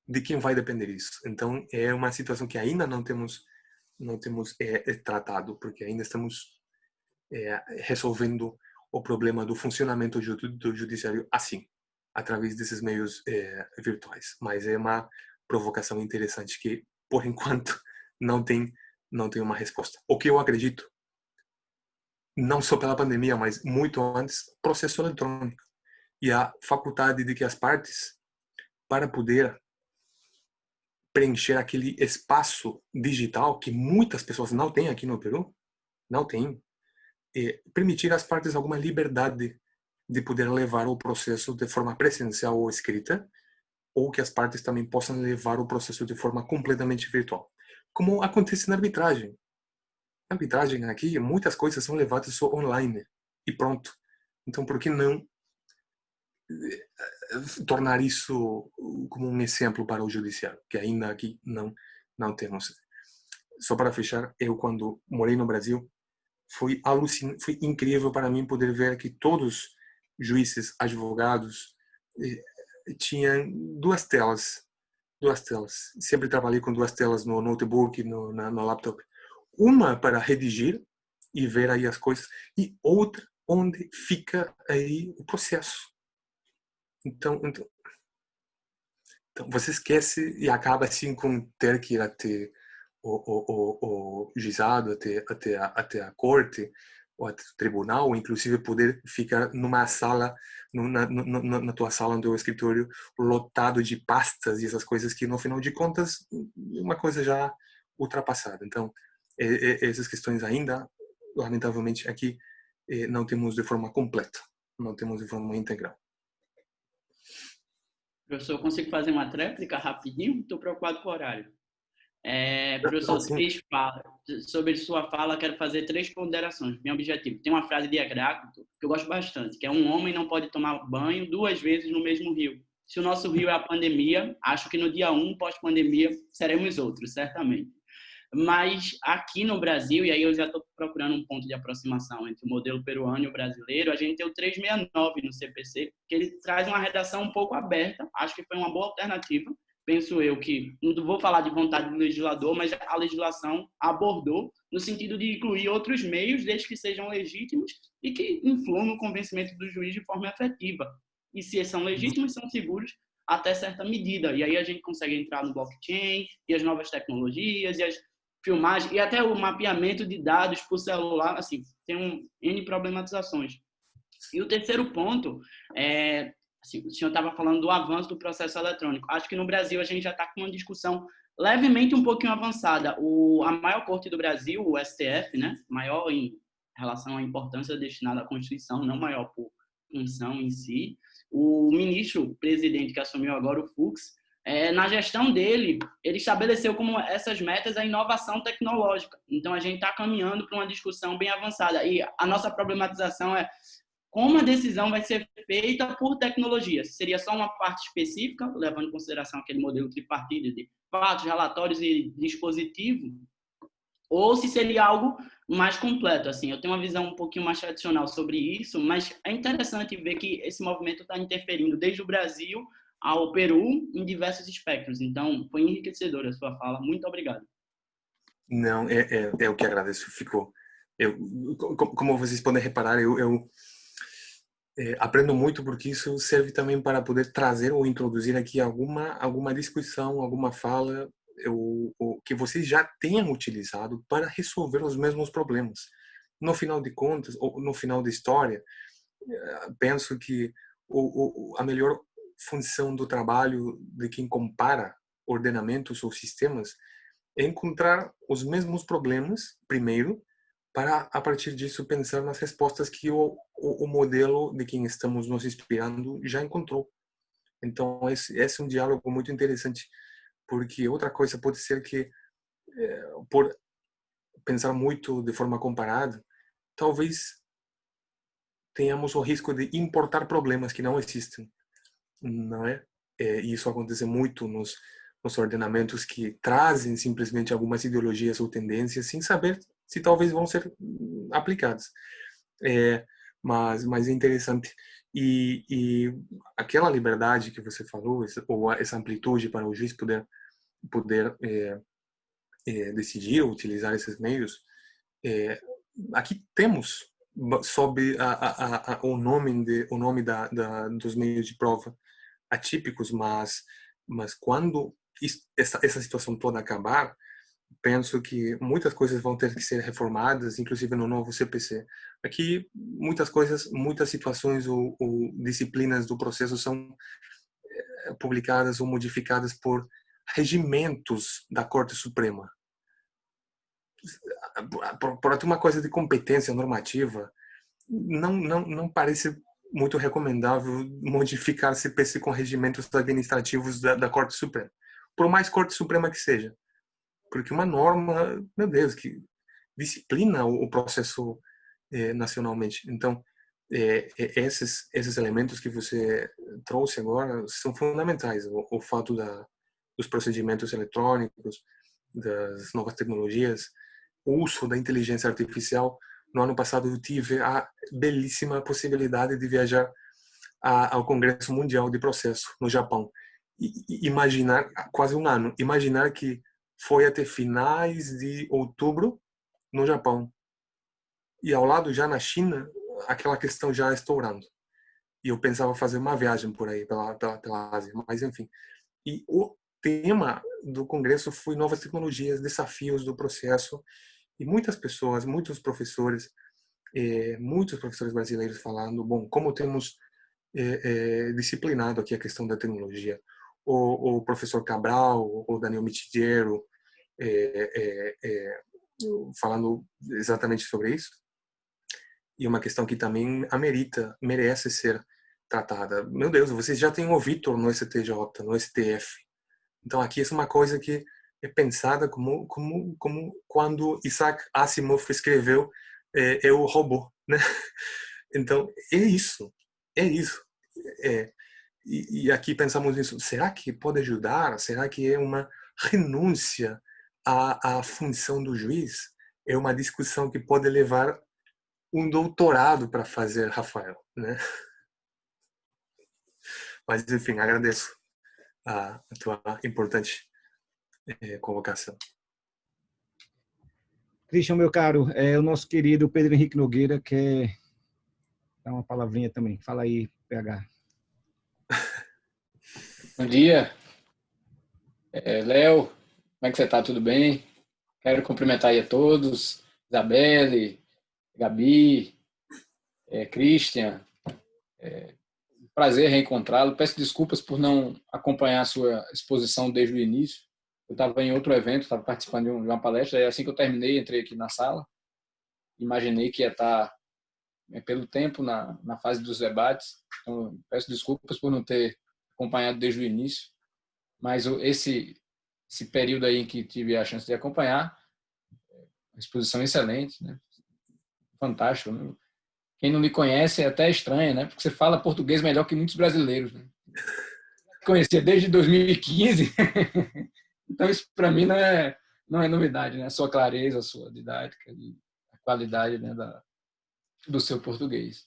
De quem vai depender isso? Então é uma situação que ainda não temos tratado, porque ainda estamos resolvendo o problema do funcionamento do judiciário assim, através desses meios virtuais. Mas é uma provocação interessante que, por enquanto, não tem uma resposta. O que eu acredito, não só pela pandemia, mas muito antes, processo eletrônico e a faculdade de que as partes, para poder preencher aquele espaço digital que muitas pessoas não têm aqui no Peru, não têm, permitir às partes alguma liberdade de poder levar o processo de forma presencial ou escrita, ou que as partes também possam levar o processo de forma completamente virtual. Como acontece na arbitragem. Na arbitragem aqui, muitas coisas são levadas só online e pronto. Então, por que não tornar isso como um exemplo para o judiciário, que ainda aqui não temos. Só para fechar, eu quando morei no Brasil, foi incrível para mim poder ver que todos juízes, advogados, tinham duas telas. Sempre trabalhei com duas telas no notebook, no laptop. Uma para redigir e ver aí as coisas, e outra onde fica aí o processo. Então você esquece e acaba assim com ter que ir até o juizado, até a corte, ou até o tribunal, ou inclusive poder ficar numa sala, na tua sala, no teu escritório, lotado de pastas e essas coisas que, no final de contas, é uma coisa já ultrapassada. Então, essas questões ainda, lamentavelmente, aqui não temos de forma completa, não temos de forma integral. Professor, eu consigo fazer uma tréplica rapidinho? Estou preocupado com o horário. Professor, sobre sua fala, quero fazer 3 ponderações. Meu objetivo. Tem uma frase de Heráclito que eu gosto bastante, que é: um homem não pode tomar banho 2 vezes no mesmo rio. Se o nosso rio é a pandemia, acho que no dia 1, pós-pandemia, seremos outros, certamente. Mas aqui no Brasil, e aí eu já estou procurando um ponto de aproximação entre o modelo peruano e o brasileiro, a gente tem o 369 no CPC, que ele traz uma redação um pouco aberta, acho que foi uma boa alternativa. Penso eu que, não vou falar de vontade do legislador, mas a legislação abordou no sentido de incluir outros meios, desde que sejam legítimos e que influam no convencimento do juiz de forma efetiva. E se são legítimos, são seguros até certa medida. E aí a gente consegue entrar no blockchain e as novas tecnologias e as filmagens e até o mapeamento de dados por celular, assim, tem N problematizações. E o terceiro ponto é, assim, o senhor estava falando do avanço do processo eletrônico. Acho que no Brasil a gente já está com uma discussão levemente um pouquinho avançada. A maior corte do Brasil, o STF, né, maior em relação à importância destinada à Constituição, não maior por função em si. O ministro presidente que assumiu agora, o Fux, na gestão dele, ele estabeleceu como essas metas a inovação tecnológica. Então, a gente está caminhando para uma discussão bem avançada. E a nossa problematização é como a decisão vai ser feita por tecnologia. Se seria só uma parte específica, levando em consideração aquele modelo tripartite de fatos, relatórios e dispositivo, ou se seria algo mais completo. Assim, eu tenho uma visão um pouquinho mais tradicional sobre isso, mas é interessante ver que esse movimento está interferindo desde o Brasil ao Peru em diversos espectros. Então, foi enriquecedora a sua fala. Muito obrigado. Não, é o que agradeço. Como vocês podem reparar, eu aprendo muito, porque isso serve também para poder trazer ou introduzir aqui alguma discussão, alguma fala que vocês já tenham utilizado para resolver os mesmos problemas. No final de contas, ou no final da história, penso que a melhor função do trabalho de quem compara ordenamentos ou sistemas é encontrar os mesmos problemas primeiro, para a partir disso pensar nas respostas que o modelo de quem estamos nos inspirando já encontrou. Então esse é um diálogo muito interessante, porque outra coisa pode ser que, por pensar muito de forma comparada, talvez tenhamos o risco de importar problemas que não existem, não é? E isso acontece muito nos ordenamentos que trazem simplesmente algumas ideologias ou tendências sem saber se talvez vão ser aplicadas. Mas é interessante. E aquela liberdade que você falou, ou essa amplitude para o juiz poder decidir ou utilizar esses meios, aqui temos sob o nome dos meios de prova atípicos, mas quando essa situação toda acabar, penso que muitas coisas vão ter que ser reformadas, inclusive no novo CPC. Aqui muitas situações ou disciplinas do processo são publicadas ou modificadas por regimentos da Corte Suprema. Por uma coisa de competência normativa, não parece muito recomendável modificar CPC com regimentos administrativos da Corte Suprema, por mais Corte Suprema que seja, porque uma norma, meu Deus, que disciplina o processo nacionalmente. Então, esses elementos que você trouxe agora são fundamentais. O fato dos procedimentos eletrônicos, das novas tecnologias, o uso da inteligência artificial. No ano passado eu tive a belíssima possibilidade de viajar ao Congresso Mundial de Processo no Japão. E imaginar, quase um ano, imaginar que foi até finais de outubro no Japão. E ao lado, já na China, aquela questão já estourando. E eu pensava fazer uma viagem por aí, pela Ásia, mas enfim. E o tema do congresso foi novas tecnologias, desafios do processo, e muitas pessoas, muitos professores brasileiros falando, bom, como temos disciplinado aqui a questão da tecnologia. O professor Cabral, o Daniel Mitidiero, falando exatamente sobre isso. E uma questão que também merece ser tratada. Meu Deus, vocês já têm o Vitor no STJ, no STF. Então aqui é uma coisa que é pensada como quando Isaac Asimov escreveu Eu, Robô, né? Então é isso. E aqui pensamos nisso. Será que pode ajudar? Será que é uma renúncia à função do juiz? É uma discussão que pode levar um doutorado para fazer, Rafael, né? Mas enfim, agradeço a tua importante colocação. Christian, meu caro, o nosso querido Pedro Henrique Nogueira quer dar uma palavrinha também. Fala aí, PH. Bom dia. Léo, como é que você está? Tudo bem? Quero cumprimentar aí a todos. Isabelle, Gabi, Christian. Prazer reencontrá-lo. Peço desculpas por não acompanhar a sua exposição desde o início. Eu estava em outro evento, estava participando de uma palestra, e assim que eu terminei, entrei aqui na sala. Imaginei que ia estar, pelo tempo, na fase dos debates. Então, peço desculpas por não ter acompanhado desde o início. Mas esse período aí em que tive a chance de acompanhar, uma exposição excelente, né? Fantástico, né? Quem não lhe conhece é até estranha, né? Porque você fala português melhor que muitos brasileiros, né? Conhecia desde 2015, então isso para mim não é novidade, né? A sua clareza, a sua didática, a qualidade, né, do seu português.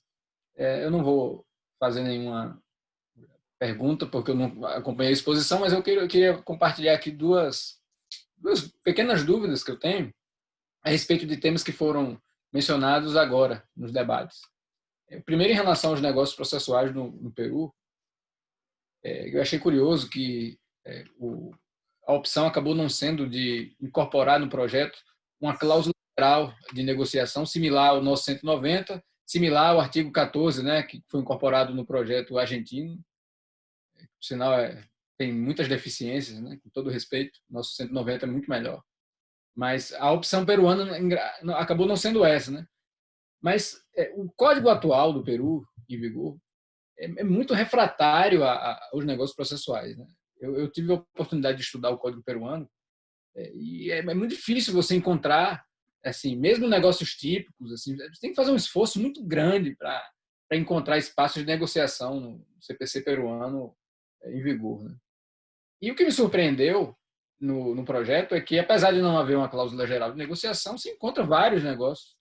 Eu não vou fazer nenhuma pergunta porque eu não acompanhei a exposição, mas eu queria compartilhar aqui duas pequenas dúvidas que eu tenho a respeito de temas que foram mencionados agora nos debates. Primeiro, em relação aos negócios processuais no Peru, eu achei curioso que a opção acabou não sendo de incorporar no projeto uma cláusula geral de negociação similar ao nosso 190, similar ao artigo 14, né, que foi incorporado no projeto argentino. Por sinal, tem muitas deficiências, né, com todo respeito, nosso 190 é muito melhor. Mas a opção peruana acabou não sendo essa, né? Mas o código atual do Peru, em vigor, é muito refratário aos negócios processuais, né? Eu tive a oportunidade de estudar o código peruano e é muito difícil você encontrar, assim, mesmo negócios típicos, assim, você tem que fazer um esforço muito grande para encontrar espaços de negociação no CPC peruano em vigor, né? E o que me surpreendeu no projeto é que, apesar de não haver uma cláusula geral de negociação, se encontra vários negócios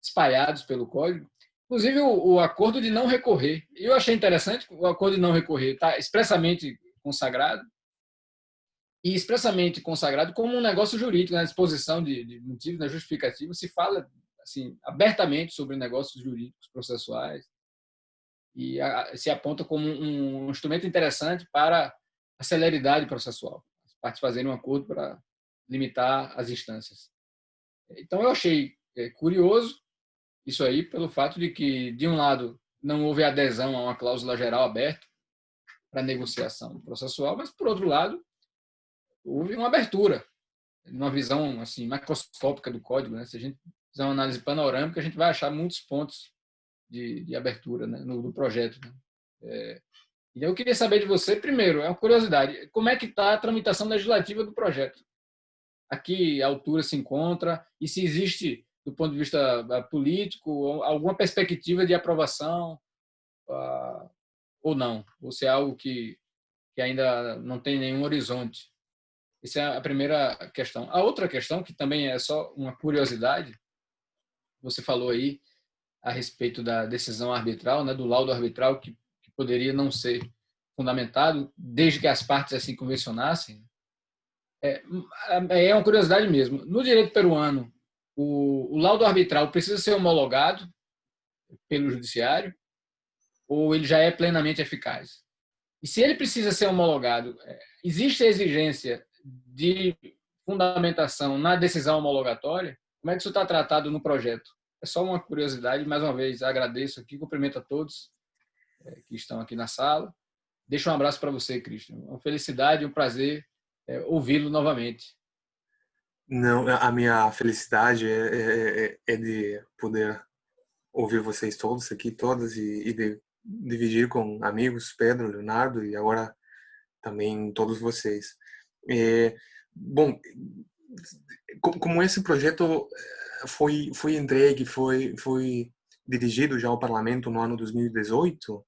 espalhados pelo código, inclusive o acordo de não recorrer. E eu achei interessante que o acordo de não recorrer está expressamente consagrado e expressamente consagrado como um negócio jurídico, na disposição de motivos, na justificativa, se fala assim abertamente sobre negócios jurídicos processuais e se aponta como um instrumento interessante para a celeridade processual. As partes fazerem um acordo para limitar as instâncias. Então, eu achei curioso isso aí pelo fato de que, de um lado, não houve adesão a uma cláusula geral aberta para negociação processual, mas, por outro lado, houve uma abertura, uma visão assim macroscópica do código, né? Se a gente fizer uma análise panorâmica, a gente vai achar muitos pontos de abertura, né, no projeto, né? E eu queria saber de você, primeiro, é uma curiosidade, como é que está a tramitação legislativa do projeto? A que altura se encontra e se existe, do ponto de vista político, alguma perspectiva de aprovação ou não? Ou se é algo que ainda não tem nenhum horizonte? Essa é a primeira questão. A outra questão, que também é só uma curiosidade, você falou aí a respeito da decisão arbitral, né, do laudo arbitral, que poderia não ser fundamentado, desde que as partes assim convencionassem. É uma curiosidade mesmo. No direito peruano, o laudo arbitral precisa ser homologado pelo judiciário ou ele já é plenamente eficaz? E se ele precisa ser homologado, existe a exigência de fundamentação na decisão homologatória? Como é que isso está tratado no projeto? É só uma curiosidade. Mais uma vez, agradeço aqui, cumprimento a todos que estão aqui na sala. Deixo um abraço para você, Christian. Uma felicidade, um prazer ouvi-lo novamente. Não, a minha felicidade é de poder ouvir vocês todos aqui, todas, e de dividir com amigos, Pedro, Leonardo e agora também todos vocês. Bom, como esse projeto foi entregue, foi dirigido já ao Parlamento no ano 2018,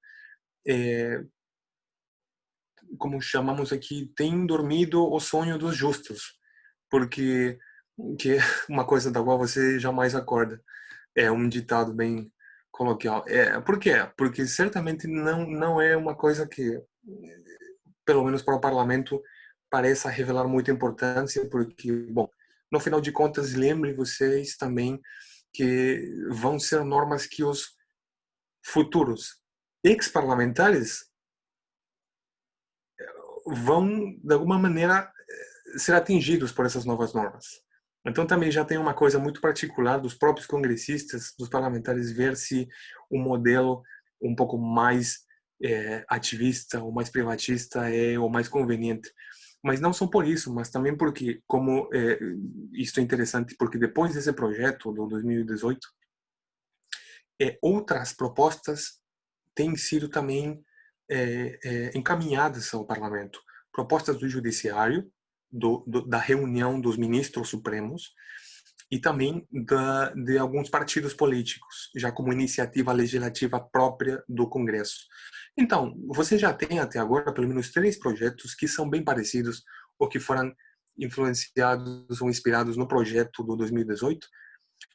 como chamamos aqui, tem dormido o sonho dos justos, porque que é uma coisa da qual você jamais acorda. É um ditado bem coloquial. Por quê? Porque certamente não é uma coisa que, pelo menos para o parlamento, pareça revelar muita importância, porque, bom, no final de contas, lembre vocês também que vão ser normas que os futuros ex-parlamentares vão, de alguma maneira, ser atingidos por essas novas normas. Então também já tem uma coisa muito particular dos próprios congressistas, dos parlamentares, ver se o modelo um pouco mais ativista ou mais privatista é o mais conveniente. Mas não só por isso, mas também porque, como isso é interessante, porque depois desse projeto do 2018, outras propostas têm sido também encaminhadas ao parlamento. Propostas do judiciário, da reunião dos ministros supremos e também de alguns partidos políticos, já como iniciativa legislativa própria do Congresso. Então, você já tem até agora pelo menos 3 projetos que são bem parecidos ou que foram influenciados ou inspirados no projeto do 2018,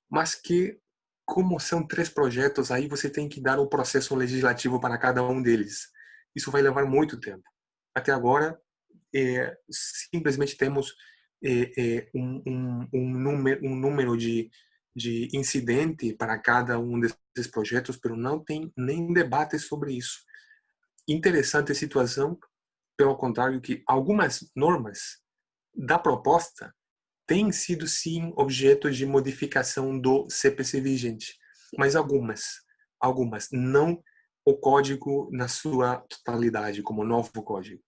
mas que, como são 3 projetos, aí você tem que dar o processo legislativo para cada um deles. Isso vai levar muito tempo. Até agora, simplesmente temos um número de incidente para cada um desses projetos, mas não tem nem debate sobre isso. Interessante a situação, pelo contrário, que algumas normas da proposta têm sido, sim, objeto de modificação do CPC vigente, mas algumas, não o código na sua totalidade, como novo código.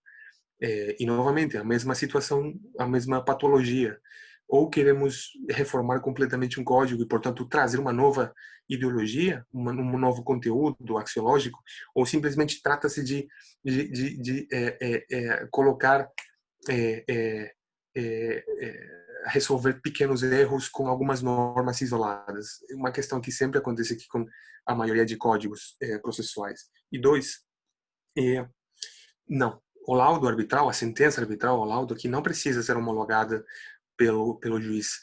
E, novamente, a mesma situação, a mesma patologia. Ou queremos reformar completamente um código e, portanto, trazer uma nova ideologia, um novo conteúdo axiológico, ou simplesmente trata-se de colocar, resolver pequenos erros com algumas normas isoladas. Uma questão que sempre acontece aqui com a maioria de códigos processuais. E 2, não. O laudo arbitral, a sentença arbitral, o laudo aqui não precisa ser homologada pelo juiz,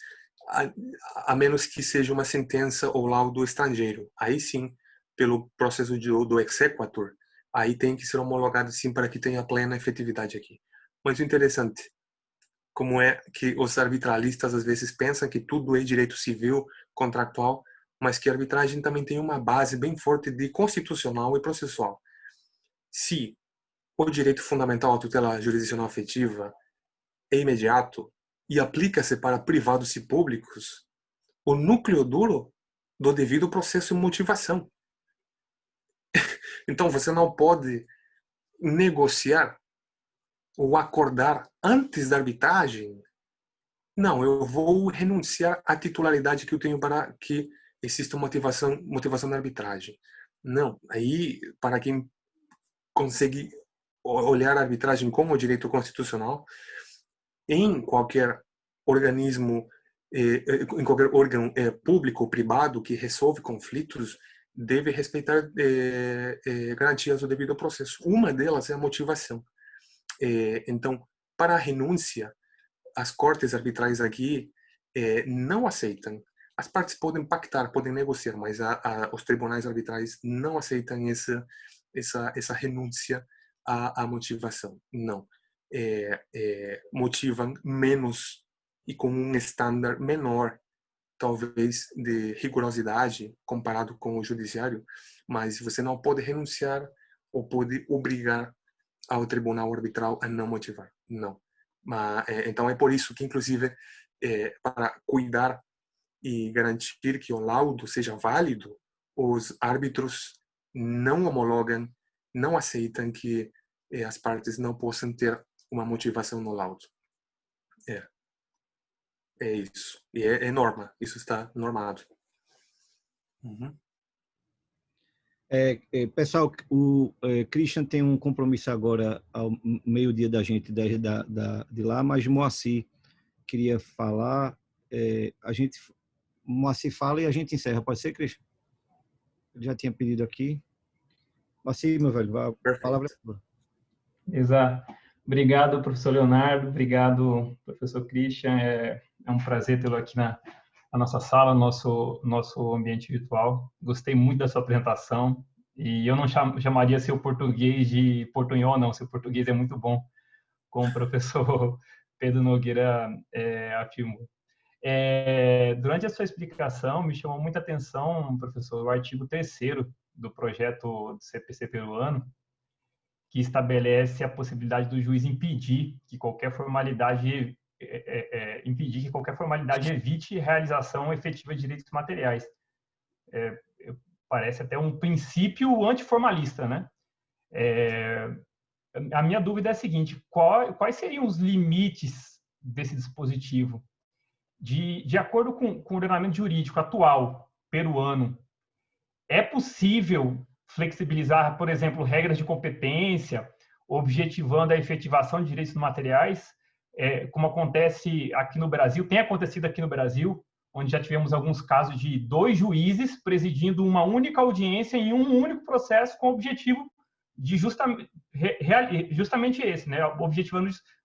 a menos que seja uma sentença ou laudo estrangeiro. Aí sim, pelo processo do exequatur, aí tem que ser homologado sim para que tenha plena efetividade aqui. Mas o interessante, como é que os arbitralistas às vezes pensam que tudo é direito civil, contratual, mas que a arbitragem também tem uma base bem forte de constitucional e processual. Se o direito fundamental à tutela jurisdicional afetiva é imediato e aplica-se para privados e públicos, o núcleo duro do devido processo é motivação. Então, você não pode negociar ou acordar antes da arbitragem. Não, eu vou renunciar à titularidade que eu tenho para que exista motivação na arbitragem. Não, aí, para quem consegue olhar a arbitragem como direito constitucional, em qualquer organismo, em qualquer órgão público ou privado que resolve conflitos, deve respeitar garantias do devido processo. Uma delas é a motivação. Então, para a renúncia, as cortes arbitrais aqui não aceitam. As partes podem pactar, podem negociar, mas os tribunais arbitrais não aceitam essa renúncia à motivação. Não. Motivam menos e com um estándar menor, talvez, de rigorosidade comparado com o judiciário, mas você não pode renunciar ou pode obrigar ao tribunal arbitral a não motivar. Não. Então é por isso que, inclusive, para cuidar e garantir que o laudo seja válido, os árbitros não homologam, não aceitam que as partes não possam ter uma motivação no laudo. É isso. E é norma. Isso está normado. Uhum. Pessoal, o Christian tem um compromisso agora ao meio-dia da gente, de lá, mas Moacir queria falar. Moacir fala e a gente encerra. Pode ser, Christian? Ele já tinha pedido aqui. Moacir, meu velho, a palavra é sua. Exato. Obrigado, professor Leonardo. Obrigado, professor Christian. É um prazer tê-lo aqui na nossa sala, nosso ambiente virtual. Gostei muito da sua apresentação. E eu não chamaria seu português de portunhol, não. Seu português é muito bom, como o professor Pedro Nogueira afirmou. Durante a sua explicação, me chamou muita atenção, professor, o artigo 3º do projeto do CPC peruano, que estabelece a possibilidade do juiz impedir que qualquer formalidade evite realização efetiva de direitos materiais. Parece até um princípio antiformalista, né? A minha dúvida é a seguinte: quais seriam os limites desse dispositivo? De acordo com o ordenamento jurídico atual peruano, é possível flexibilizar, por exemplo, regras de competência, objetivando a efetivação de direitos materiais, como acontece aqui no Brasil, tem acontecido aqui no Brasil, onde já tivemos alguns casos de 2 juízes presidindo uma única audiência em um único processo com o objetivo de justamente esse, né?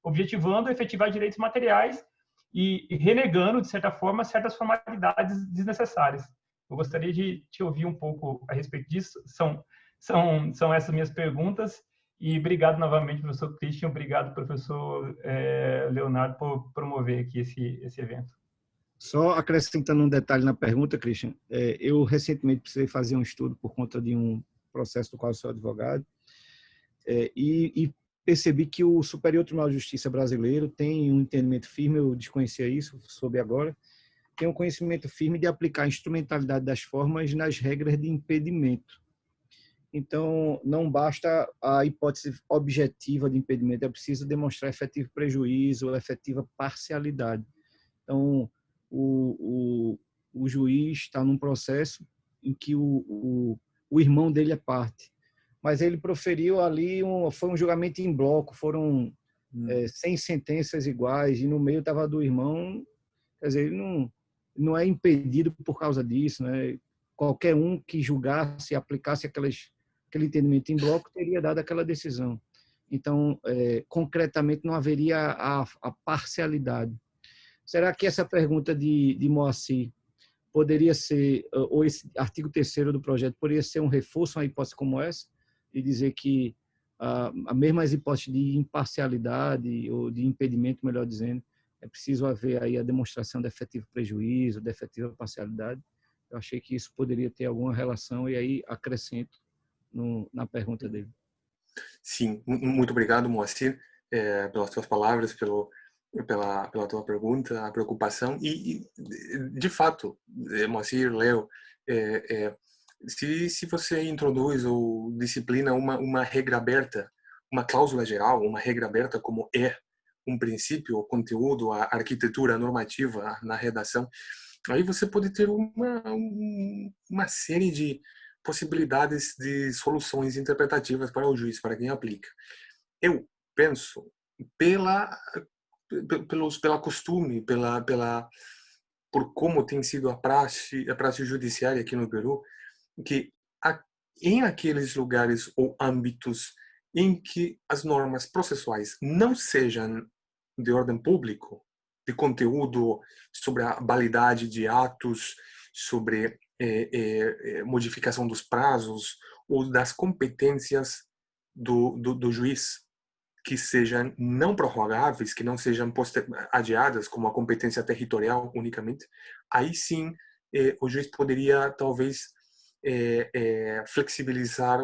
Objetivando efetivar direitos materiais e renegando, de certa forma, certas formalidades desnecessárias. Eu gostaria de te ouvir um pouco a respeito disso. São essas minhas perguntas. E obrigado novamente, professor Christian. Obrigado, professor Leonardo, por promover aqui esse evento. Só acrescentando um detalhe na pergunta, Christian, eu recentemente precisei fazer um estudo por conta de um processo do qual eu sou advogado, e percebi que o Superior Tribunal de Justiça brasileiro tem um entendimento firme, eu desconhecia isso, soube agora, tem um conhecimento firme de aplicar a instrumentalidade das formas nas regras de impedimento. Então, não basta a hipótese objetiva de impedimento, é preciso demonstrar efetivo prejuízo, efetiva parcialidade. Então, o juiz está num processo em que o irmão dele é parte, mas ele proferiu ali, foi um julgamento em bloco, foram 100 sentenças iguais, e no meio estava do irmão, quer dizer, ele não é impedido por causa disso, né? Qualquer um que julgasse, aplicasse aquele entendimento em bloco, teria dado aquela decisão. Então, concretamente, não haveria a parcialidade. Será que essa pergunta de Moacir poderia ser, ou esse artigo 3º do projeto, poderia ser um reforço a uma hipótese como essa, e dizer que a mesmas hipóteses de imparcialidade ou de impedimento, melhor dizendo, é preciso haver aí a demonstração de efetivo prejuízo, de efetiva parcialidade? Eu achei que isso poderia ter alguma relação, e aí acrescento na pergunta dele. Sim, muito obrigado, Moacir, pelas tuas palavras, pela tua pergunta, a preocupação. E de fato, Moacir, Leo, se você introduz ou disciplina uma regra aberta, uma cláusula geral, uma regra aberta como um princípio, o conteúdo, a arquitetura normativa na redação, aí você pode ter uma série de possibilidades de soluções interpretativas para o juiz, para quem aplica. Eu penso, pela costume, por como tem sido a praxe judiciária aqui no Peru, que em aqueles lugares ou âmbitos em que as normas processuais não sejam de ordem público, de conteúdo sobre a validade de atos, sobre modificação dos prazos ou das competências do juiz, que sejam não prorrogáveis, que não sejam adiadas, como a competência territorial unicamente, aí sim o juiz poderia talvez flexibilizar,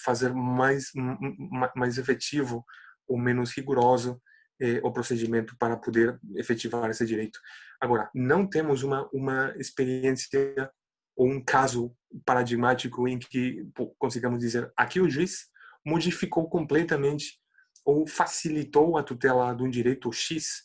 fazer mais efetivo ou menos rigoroso o procedimento para poder efetivar esse direito. Agora, não temos uma experiência ou um caso paradigmático em que consigamos dizer aqui o juiz modificou completamente ou facilitou a tutela de um direito X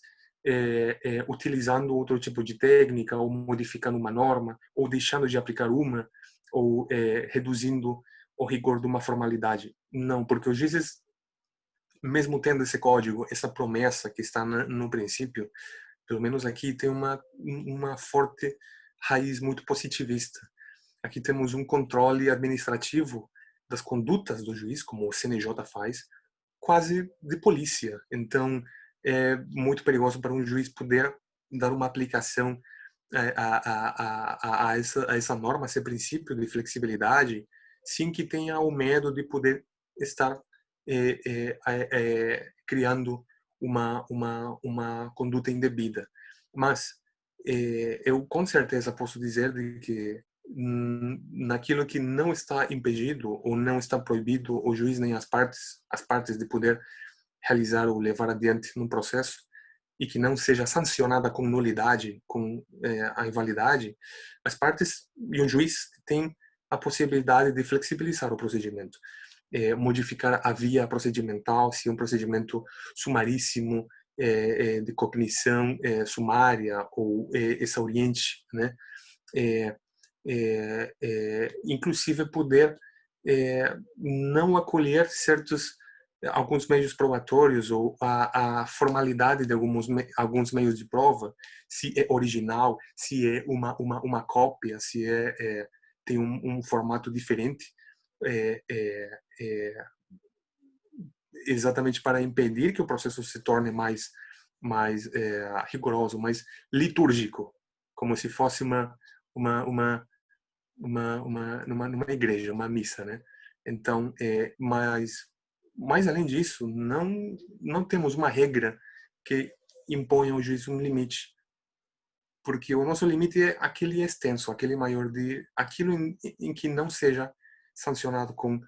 utilizando outro tipo de técnica ou modificando uma norma ou deixando de aplicar uma ou reduzindo o rigor de uma formalidade. Não, porque os juízes, mesmo tendo esse código, essa promessa que está no princípio, pelo menos aqui tem uma forte raiz muito positivista. Aqui temos um controle administrativo das condutas do juiz, como o CNJ faz, quase de polícia. Então, é muito perigoso para um juiz poder dar uma aplicação a essa norma, a esse princípio de flexibilidade, sem que tenha o medo de poder estar criando uma conduta indevida. Mas eu com certeza posso dizer de que naquilo que não está impedido ou não está proibido o juiz nem as partes de poder realizar ou levar adiante no processo, e que não seja sancionada com nulidade, com a invalidade, as partes e o juiz têm a possibilidade de flexibilizar o procedimento, modificar a via procedimental, se um procedimento sumaríssimo, de cognição sumária ou exauriente, né? Inclusive poder não acolher certos alguns meios probatórios ou a formalidade de alguns meios de prova, se é original, se é uma cópia, se tem um formato diferente, exatamente para impedir que o processo se torne mais rigoroso, mais litúrgico, como se fosse numa igreja, uma missa, né? Então, mas além disso, não temos uma regra que imponha ao juiz um limite, porque o nosso limite é aquele extenso, aquele maior aquilo em que não seja sancionado com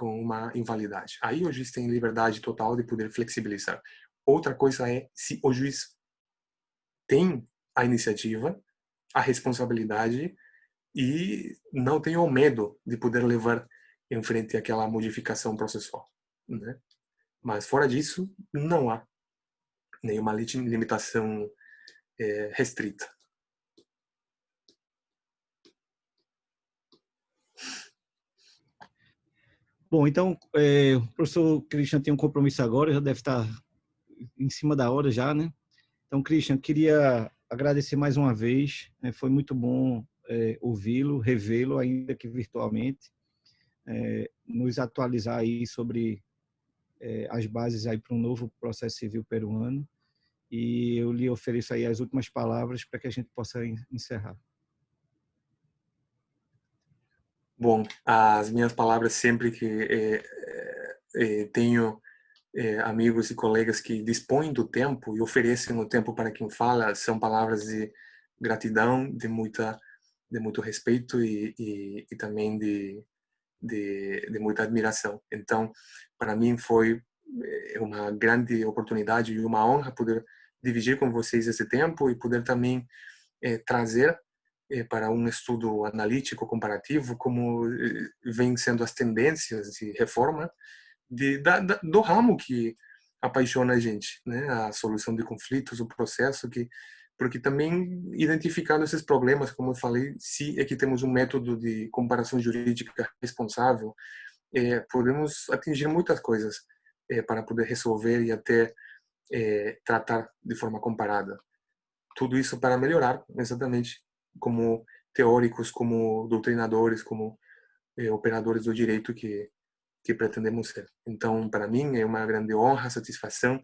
uma invalidade. Aí o juiz tem liberdade total de poder flexibilizar. Outra coisa é se o juiz tem a iniciativa, a responsabilidade e não tem o medo de poder levar em frente aquela modificação processual, né? Mas fora disso, não há nenhuma limitação restrita. Bom, então, o professor Christian tem um compromisso agora, já deve estar em cima da hora já, né? Então, Christian, queria agradecer mais uma vez, né? Foi muito bom ouvi-lo, revê-lo, ainda que virtualmente, nos atualizar aí sobre as bases aí para um novo processo civil peruano, e eu lhe ofereço aí as últimas palavras para que a gente possa encerrar. Bom, as minhas palavras sempre que tenho amigos e colegas que dispõem do tempo e oferecem o tempo para quem fala, são palavras de gratidão, de muito respeito e também de muita admiração. Então, para mim foi uma grande oportunidade e uma honra poder dividir com vocês esse tempo e poder também trazer para um estudo analítico comparativo como vêm sendo as tendências de reforma do ramo que apaixona a gente, né? A solução de conflitos, o processo porque também identificando esses problemas, como eu falei, se é que temos um método de comparação jurídica responsável, podemos atingir muitas coisas para poder resolver e até tratar de forma comparada. Tudo isso para melhorar, exatamente, como teóricos, como doutrinadores, como operadores do direito que pretendemos ser. Então, para mim, é uma grande honra, satisfação.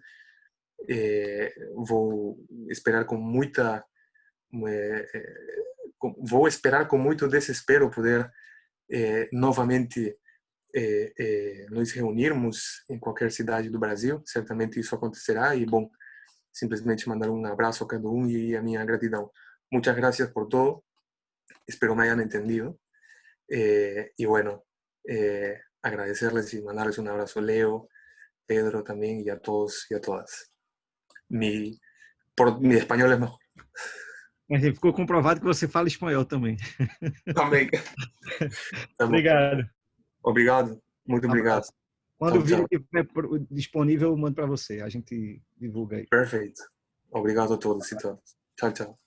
Vou esperar com muito desespero poder novamente nos reunirmos em qualquer cidade do Brasil. Certamente isso acontecerá e, bom, simplesmente mandar um abraço a cada um y a minha gratidão. Muchas gracias por todo. Espero me hayan entendido. Y bueno, agradecerles y mandarles un abrazo a Leo, Pedro también y a todos y a todas. Mi español es mejor. Mas ficou comprovado que você fala espanhol também. Também. Tá bom. Obrigado. Obrigado. Muito obrigado. Quando o vídeo tchau. estiver disponível, eu mando para você. A gente divulga aí. Perfeito. Obrigado a todos e todas. Tchau, tchau.